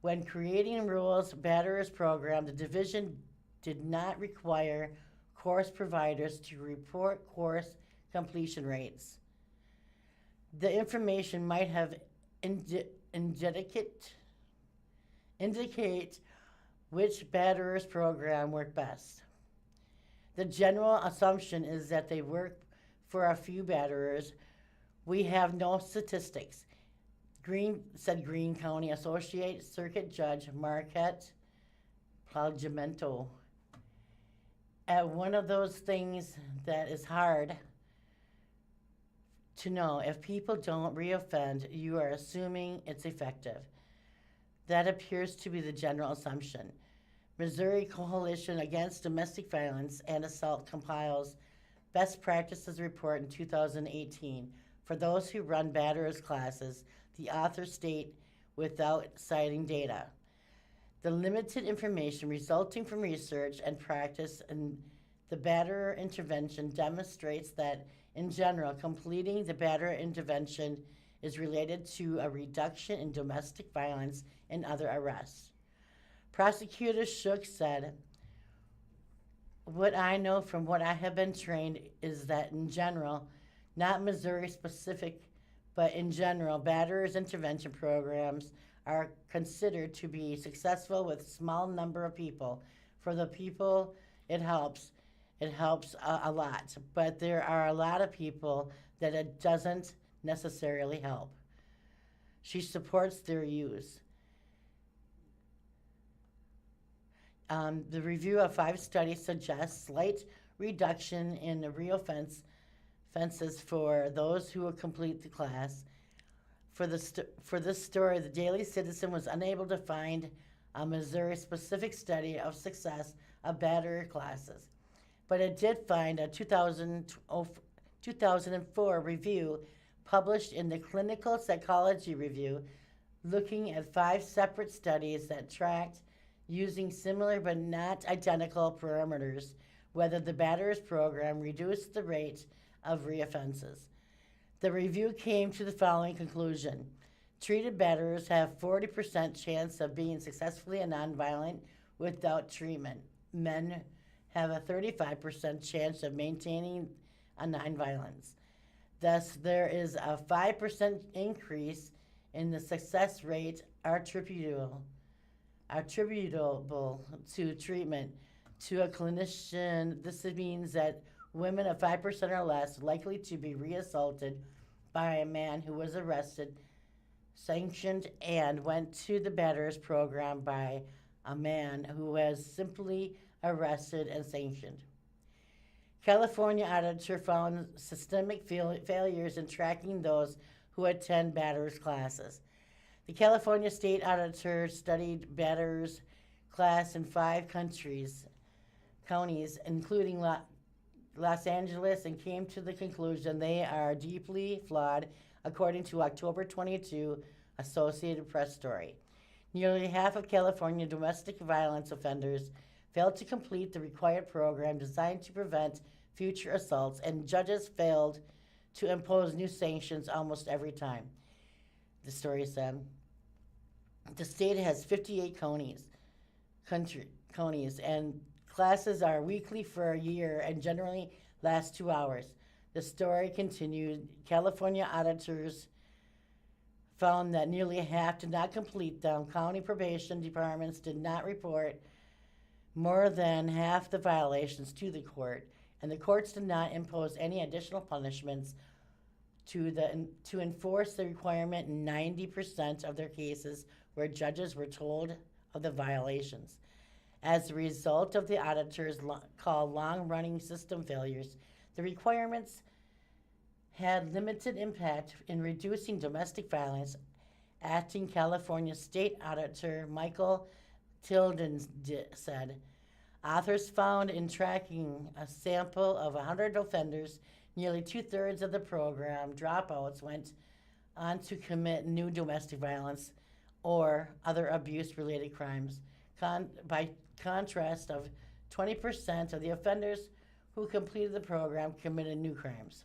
When creating rules batterers program, the division did not require course providers to report course completion rates. The information might have indicate which batterers program worked best. The general assumption is that they work for a few batterers. We have no statistics, said Greene County Associate Circuit Judge Marquette Plagimento. At one of those things that is hard to know, if people don't reoffend, you are assuming it's effective. That appears to be the general assumption. Missouri Coalition Against Domestic Violence and Assault compiles Best Practices Report in 2018. For those who run batterers classes, the authors state without citing data. The limited information resulting from research and practice in the batterer intervention demonstrates that, in general, completing the batterer intervention is related to a reduction in domestic violence and other arrests. Prosecutor Shook said, "What I know from what I have been trained is that in general, not Missouri specific, but in general, batterers intervention programs are considered to be successful with a small number of people. For the people it helps a lot, but there are a lot of people that it doesn't necessarily help." She supports their use. The review of 5 studies suggests slight reduction in the reoffenses for those who will complete the class. For this story, the Daily Citizen was unable to find a Missouri-specific study of success of batterer classes, but it did find a 2004 review published in the Clinical Psychology Review, looking at 5 separate studies that tracked, using similar but not identical parameters, whether the batterers program reduced the rate of reoffenses. The review came to the following conclusion. Treated batterers have 40% chance of being successfully a nonviolent without treatment. Men have a 35% chance of maintaining a nonviolence. Thus, there is a 5% increase in the success rate attributable to treatment. To a clinician, this means that women are 5% or less likely to be reassaulted by a man who was arrested, sanctioned, and went to the batterers program by a man who was simply arrested and sanctioned. California auditor found systemic failures in tracking those who attend batterers classes. The California state auditor studied batterers class in 5 counties, including Los Angeles, and came to the conclusion they are deeply flawed according to October 22 Associated Press story. Nearly half of California domestic violence offenders failed to complete the required program designed to prevent future assaults, and judges failed to impose new sanctions almost every time. The story said the state has 58 counties, and classes are weekly for a year and generally last 2 hours. The story continued. California auditors found that nearly half did not complete them. County probation departments did not report more than half the violations to the court, and the courts did not impose any additional punishments to enforce the requirement in 90% of their cases where judges were told of the violations. As a result of the auditors' called long-running system failures, the requirements had limited impact in reducing domestic violence. Acting California State Auditor Michael Tilden said, authors found in tracking a sample of 100 offenders, nearly 2/3 of the program dropouts went on to commit new domestic violence or other abuse-related crimes. By contrast, of 20% of the offenders who completed the program committed new crimes.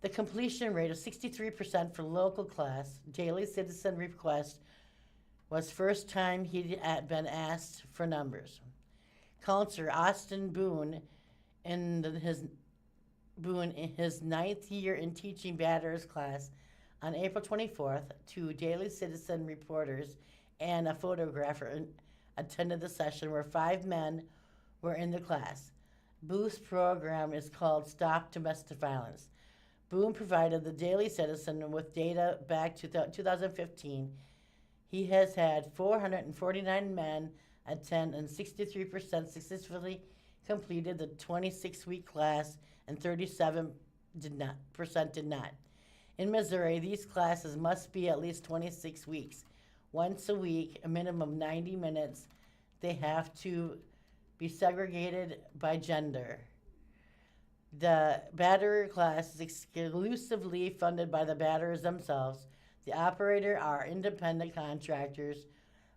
The completion rate of 63% for local class Daily Citizen request was first time he'd been asked for numbers. Counselor Austin Boone, in his ninth year in teaching batterers class, on April 24th, 2 Daily Citizen reporters and a photographer attended the session where 5 men were in the class. Booth's program is called Stop Domestic Violence. Boone provided the Daily Citizen with data back to 2015. He has had 449 men attend, and 63% successfully completed the 26-week class, and 37% did not. In Missouri, these classes must be at least 26 weeks. Once a week, a minimum of 90 minutes. They have to be segregated by gender. The batterer class is exclusively funded by the batterers themselves. The operator are independent contractors.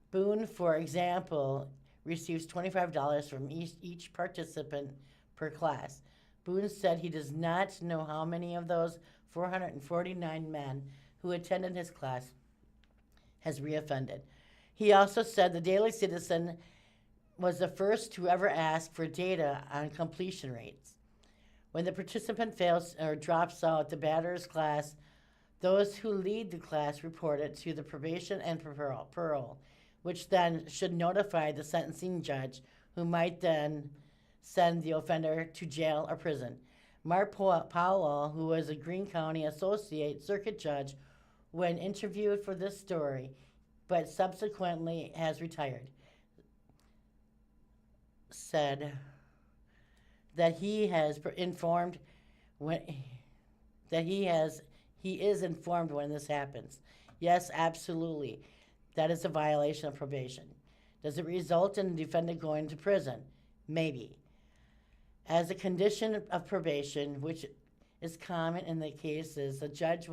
Boone, for example, receives $25 from each participant per class. Boone said he does not know how many of those 449 men who attended his class has reoffended. He also said the Daily Citizen was the first to ever ask for data on completion rates. When the participant fails or drops out the batterer's class, those who lead the class report it to the probation and parole, which then should notify the sentencing judge, who might then send the offender to jail or prison. Mark Powell, who was a Greene County Associate Circuit Judge when interviewed for this story, but subsequently has retired, said that he is informed when this happens. Yes, absolutely. That is a violation of probation. Does it result in the defendant going to prison? Maybe. As a condition of probation, which is common in the cases, the judge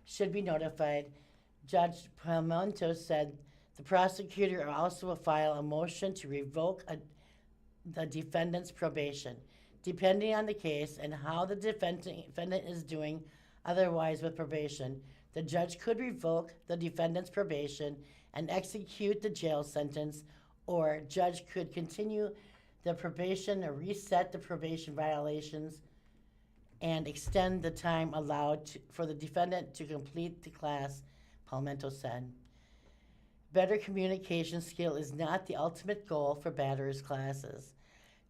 should be notified. Judge Palmento said the prosecutor also will file a motion to revoke the defendant's probation, depending on the case and how the defendant is doing otherwise with probation. The judge could revoke the defendant's probation and execute the jail sentence, or judge could continue the probation or reset the probation violations and extend the time allowed for the defendant to complete the class, Palmento said. Better communication skill is not the ultimate goal for batterers classes.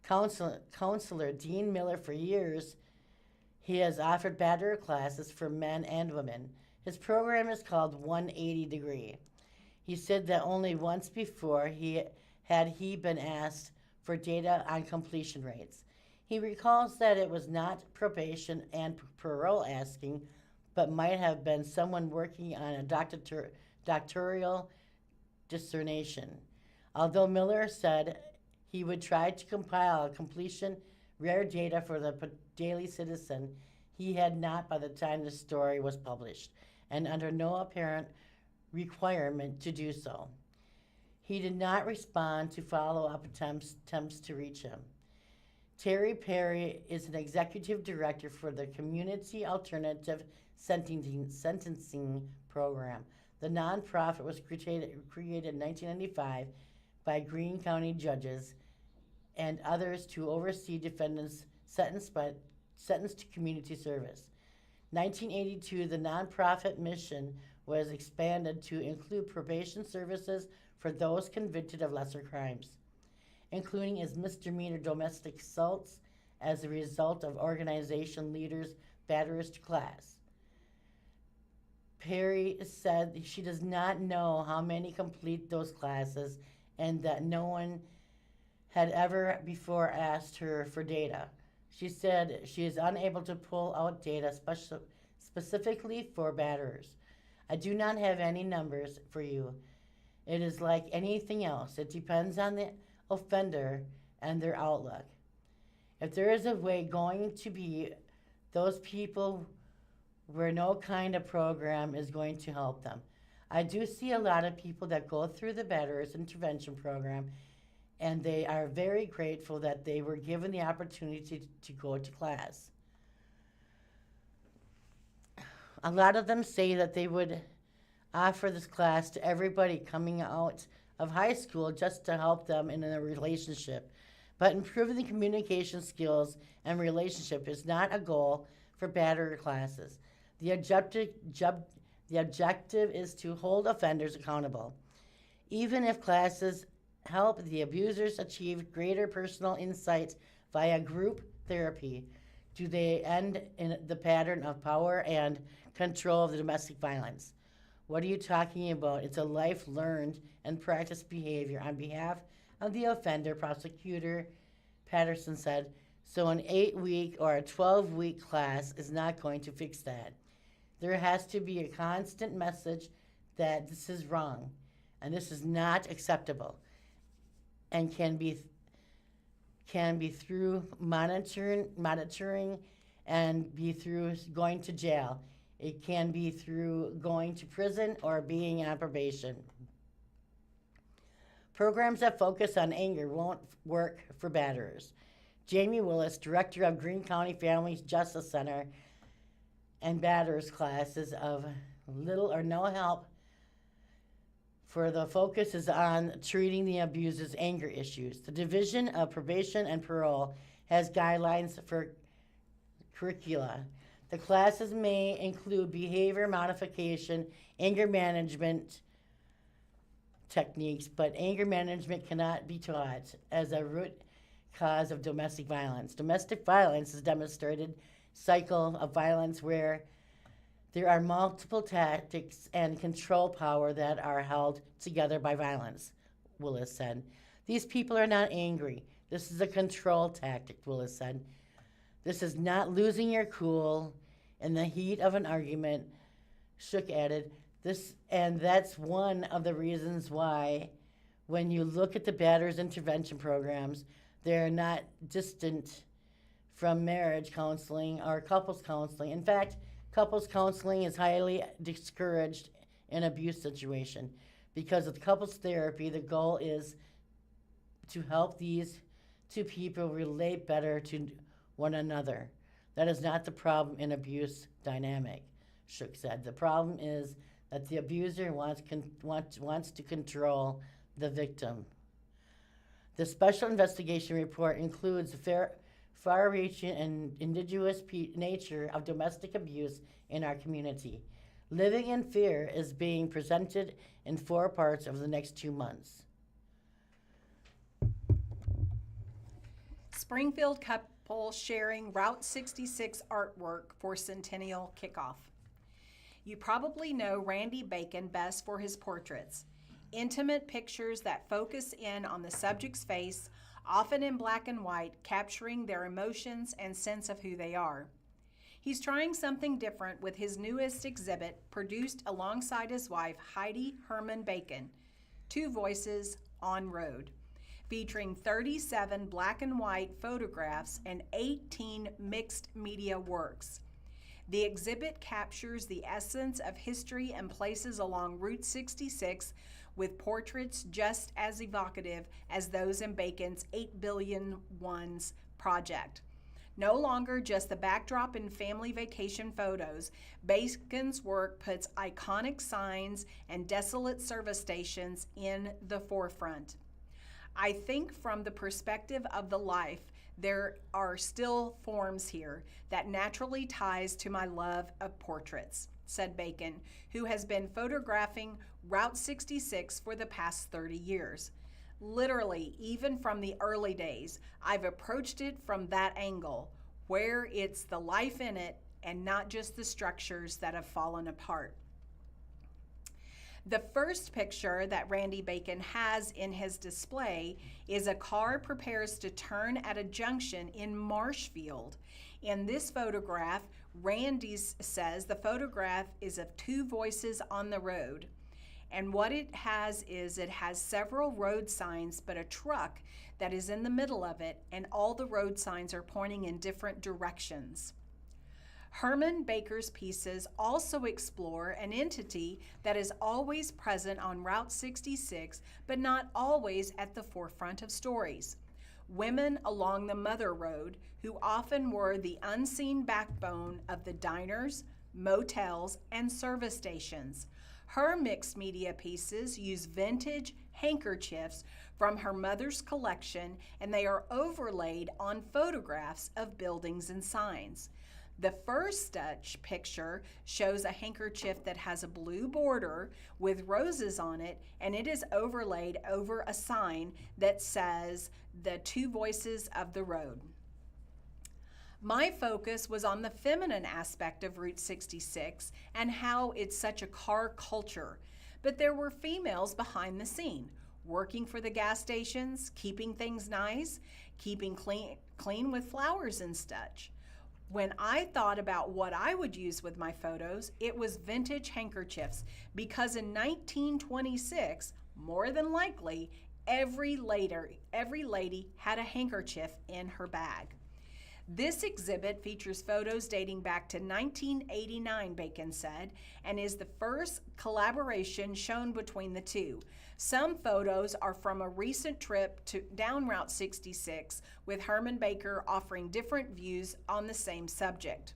Counselor Dean Miller, for years, he has offered batterer classes for men and women. His program is called 180 Degree. He said that only once before he been asked for data on completion rates. He recalls that it was not probation and parole asking, but might have been someone working on a doctoral dissertation. Although Miller said he would try to compile completion rare data for the Daily Citizen, he had not by the time the story was published, and under no apparent requirement to do so. He did not respond to follow-up attempts to reach him. Terry Perry is an executive director for the Community Alternative Sentencing Program. The nonprofit was created in 1995 by Greene County judges and others to oversee defendants sentenced to community service. 1982, the nonprofit mission was expanded to include probation services for those convicted of lesser crimes, including as misdemeanor domestic assaults as a result of organization leaders' batterist class. Perry said she does not know how many complete those classes and that no one had ever before asked her for data. She said she is unable to pull out data specifically for batterers. I do not have any numbers for you. It is like anything else. It depends on the offender and their outlook. If there is a way going to be those people where no kind of program is going to help them. I do see a lot of people that go through the batterers intervention program, and they are very grateful that they were given the opportunity to go to class. A lot of them say that they would offer this class to everybody coming out of high school just to help them in a relationship. But improving the communication skills and relationship is not a goal for batterer classes. The objective is to hold offenders accountable. Even if classes help the abusers achieve greater personal insight via group therapy, do they end in the pattern of power and control of the domestic violence? What are you talking about? It's a life learned and practiced behavior on behalf of the offender, Prosecutor Patterson said. So an 8-week or a 12-week class is not going to fix that. There has to be a constant message that this is wrong and this is not acceptable, and can be through monitoring and be through going to jail. It can be through going to prison or being on probation. Programs that focus on anger won't work for batterers. Jamie Willis, director of Greene County Family Justice Center, and batterers classes of little or no help, for the focus is on treating the abuser's anger issues. The Division of Probation and Parole has guidelines for curricula. The classes may include behavior modification, anger management techniques, but anger management cannot be taught as a root cause of domestic violence. Domestic violence is a demonstrated cycle of violence where there are multiple tactics and control power that are held together by violence, Willis said. These people are not angry. This is a control tactic, Willis said. This is not losing your cool in the heat of an argument, Shook added. And that's one of the reasons why when you look at the batterers intervention programs, they're not distant from marriage counseling or couples counseling. In fact, couples counseling is highly discouraged in abuse situation because of couples therapy. The goal is to help these two people relate better to one another. That is not the problem in abuse dynamic, Shook said. The problem is that the abuser wants to control the victim. The special investigation report includes the far-reaching and indigenous nature of domestic abuse in our community. Living in Fear is being presented in 4 parts over the next 2 months. Springfield couple sharing Route 66 artwork for Centennial Kickoff. You probably know Randy Bacon best for his portraits. Intimate pictures that focus in on the subject's face, often in black and white, capturing their emotions and sense of who they are. He's trying something different with his newest exhibit, produced alongside his wife, Heidi Herman Bacon, 2 Voices on Road, featuring 37 black and white photographs and 18 mixed media works. The exhibit captures the essence of history and places along Route 66 with portraits just as evocative as those in Bacon's 8 Billion Ones project. No longer just the backdrop in family vacation photos, Bacon's work puts iconic signs and desolate service stations in the forefront. I think from the perspective of the life, there are still forms here that naturally ties to my love of portraits, said Bacon, who has been photographing Route 66 for the past 30 years. Literally, even from the early days, I've approached it from that angle, where it's the life in it and not just the structures that have fallen apart. The first picture that Randy Bacon has in his display is a car prepares to turn at a junction in Marshfield. In this photograph, Randy says the photograph is of two voices on the road. And what it has is it has several road signs, but a truck that is in the middle of it, and all the road signs are pointing in different directions. Herman Baker's pieces also explore an entity that is always present on Route 66, but not always at the forefront of stories. Women along the Mother Road, who often were the unseen backbone of the diners, motels, and service stations. Her mixed media pieces use vintage handkerchiefs from her mother's collection, and they are overlaid on photographs of buildings and signs. The first such picture shows a handkerchief that has a blue border with roses on it, and it is overlaid over a sign that says, "The Two Voices of the Road." My focus was on the feminine aspect of Route 66 and how it's such a car culture, but there were females behind the scene, working for the gas stations, keeping things nice, keeping clean with flowers and such. When I thought about what I would use with my photos, it was vintage handkerchiefs, because in 1926, more than likely, every lady had a handkerchief in her bag. This exhibit features photos dating back to 1989, Bacon said, and is the first collaboration shown between the two. Some photos are from a recent trip down Route 66, with Herman Baker offering different views on the same subject.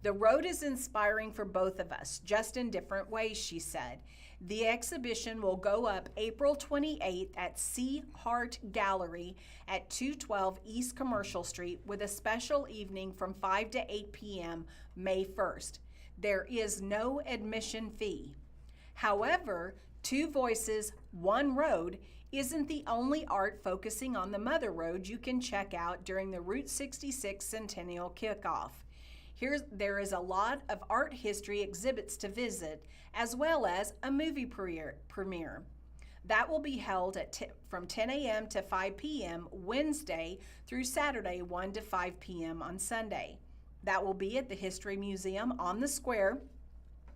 "The road is inspiring for both of us, just in different ways," she said. The exhibition will go up April 28th at C. Hart Gallery at 212 East Commercial Street, with a special evening from 5 to 8 p.m. May 1st. There is no admission fee. However, Two Voices, One Road isn't the only art focusing on the Mother Road you can check out during the Route 66 Centennial Kickoff. There is a lot of art history exhibits to visit, as well as a movie premiere. That will be held from 10 a.m. to 5 p.m. Wednesday through Saturday, 1 to 5 p.m. on Sunday. That will be at the History Museum on the Square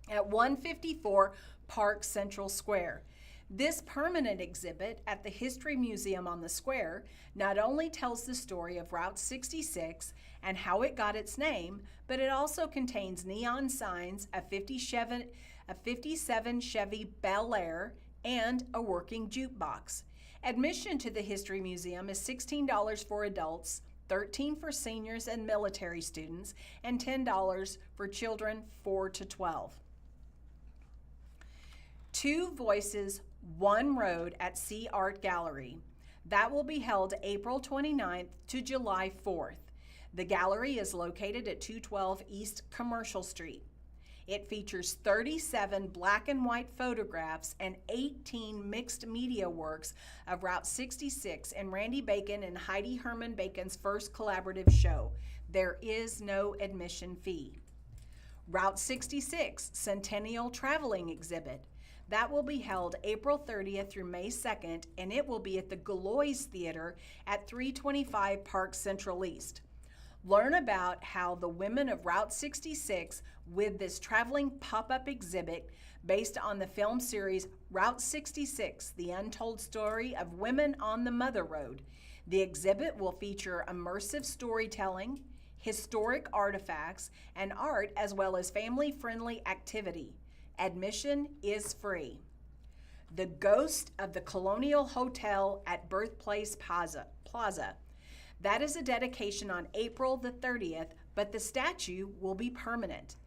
at 154 Park Central Square. This permanent exhibit at the History Museum on the Square not only tells the story of Route 66 and how it got its name, but it also contains neon signs, a 57 Chevy Bel Air, and a working jukebox. Admission to the History Museum is $16 for adults, $13 for seniors and military students, and $10 for children 4 to 12. Two Voices, One Road at C. Art Gallery. That will be held April 29th to July 4th. The gallery is located at 212 East Commercial Street. It features 37 black and white photographs and 18 mixed media works of Route 66 and Randy Bacon and Heidi Herman Bacon's first collaborative show. There is no admission fee. Route 66 Centennial Traveling Exhibit. That will be held April 30th through May 2nd, and it will be at the Galois Theater at 325 Park Central East. Learn about how the women of Route 66 with this traveling pop-up exhibit based on the film series Route 66, The Untold Story of Women on the Mother Road. The exhibit will feature immersive storytelling, historic artifacts, and art, as well as family-friendly activity. Admission is free. The Ghost of the Colonial Hotel at Birthplace Plaza. That is a dedication on April the 30th, but the statue will be permanent.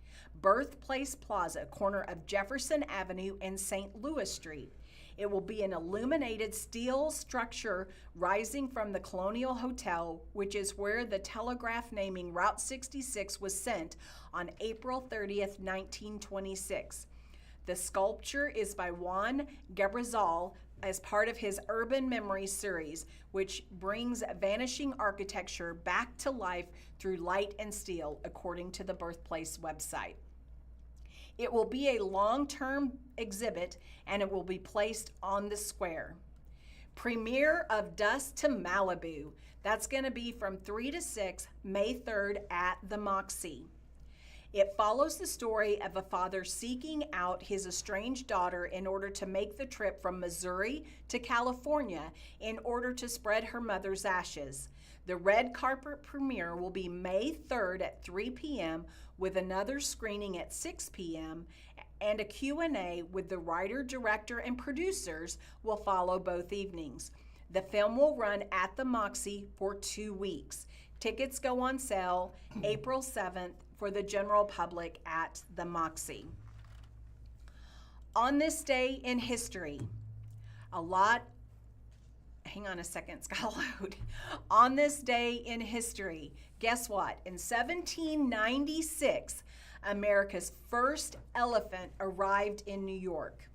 Birthplace Plaza, corner of Jefferson Avenue and St. Louis Street. It will be an illuminated steel structure rising from the Colonial Hotel, which is where the telegraph naming Route 66 was sent on April 30th, 1926. The sculpture is by Juan Gabrizal as part of his Urban Memories series, which brings vanishing architecture back to life through light and steel, according to the Birthplace website. It will be a long-term exhibit, and it will be placed on the square. Premiere of Dust to Malibu. That's going to be from 3 to 6, May 3rd at the Moxie. It follows the story of a father seeking out his estranged daughter in order to make the trip from Missouri to California in order to spread her mother's ashes. The red carpet premiere will be May 3rd at 3 p.m. with another screening at 6 p.m. and a Q&A with the writer, director, and producers will follow both evenings. The film will run at the Moxie for 2 weeks. Tickets go on sale April 7th for the general public at the Moxie. On this day in history, hang on a second, it's got to load. On this day in history, guess what? In 1796, America's first elephant arrived in New York.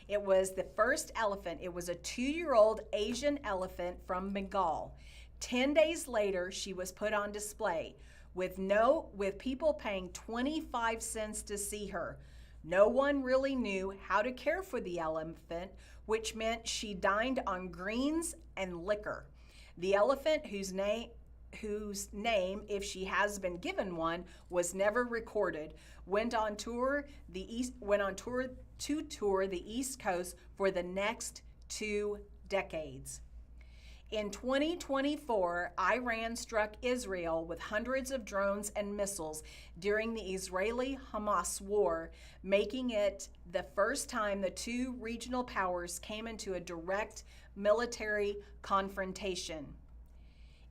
It was the first elephant. It was a 2-year-old Asian elephant from Bengal. 10 days later, she was put on display with people paying 25 cents to see her. No one really knew how to care for the elephant, which meant she dined on greens and liquor. The elephant, whose name, if she has been given one, was never recorded, went on tour to tour the East Coast for the next 2 decades. In 2024, Iran struck Israel with hundreds of drones and missiles during the Israeli-Hamas war, making it the first time the two regional powers came into a direct military confrontation.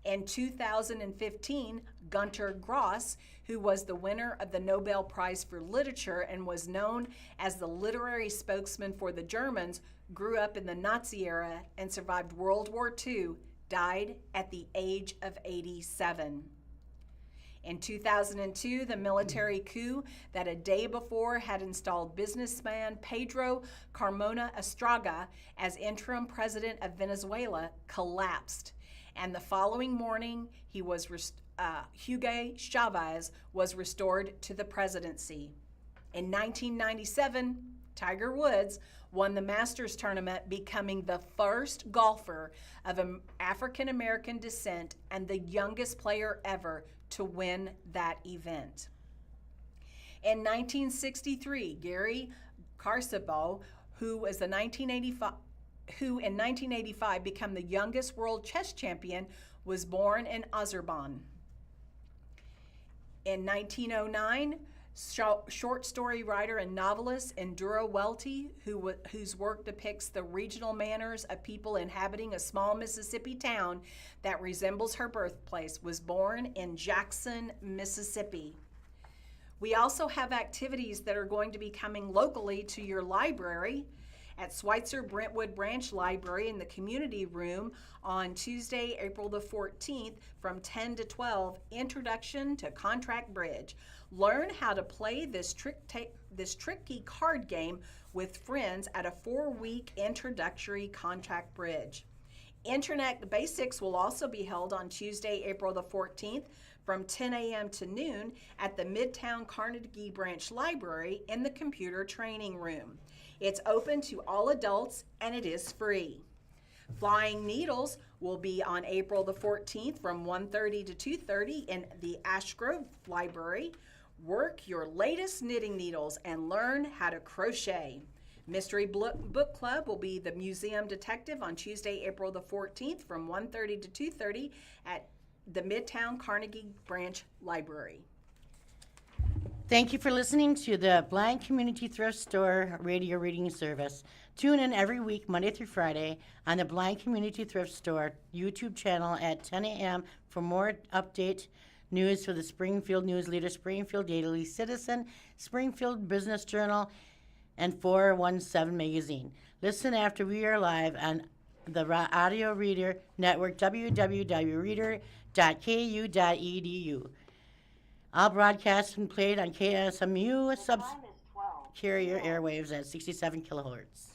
In 2015, Günter Grass, who was the winner of the Nobel Prize for Literature and was known as the literary spokesman for the Germans, grew up in the Nazi era and survived World War II, died at the age of 87. In 2002, the military coup that a day before had installed businessman Pedro Carmona Estraga as interim president of Venezuela collapsed. And the following morning, Hugo Chavez was restored to the presidency. In 1997, Tiger Woods won the Masters tournament, becoming the first golfer of African-American descent and the youngest player ever to win that event. In 1963, Gary Karsabo, who in 1985 became the youngest world chess champion, was born in Azerbaijan. In 1909, short story writer and novelist Indira Welty, whose work depicts the regional manners of people inhabiting a small Mississippi town that resembles her birthplace, was born in Jackson, Mississippi. We also have activities that are going to be coming locally to your library at Schweitzer Brentwood Branch Library in the community room on Tuesday, April the 14th from 10 to 12, Introduction to Contract Bridge. Learn how to play this tricky card game with friends at a 4-week introductory contract bridge. Internet Basics will also be held on Tuesday, April the 14th from 10 a.m. to noon at the Midtown Carnegie Branch Library in the computer training room. It's open to all adults and it is free. Flying Needles will be on April the 14th from 1:30 to 2:30 in the Ash Grove Library. Work your latest knitting needles and learn how to crochet. Mystery Book Club will be the Museum Detective on Tuesday, April the 14th from 1:30 to 2:30 at the Midtown Carnegie Branch Library. Thank you for listening to the Blind Community Thrift Store radio reading service. Tune in every week, Monday through Friday, on the Blind Community Thrift Store YouTube channel at 10 a.m. for more update news for the Springfield News-Leader, Springfield Daily Citizen, Springfield Business Journal, and 417 Magazine. Listen after we are live on the Audio Reader Network, www.reader.ku.edu. All broadcasts and played on KSMU carrier airwaves at 67 kilohertz.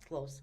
Close.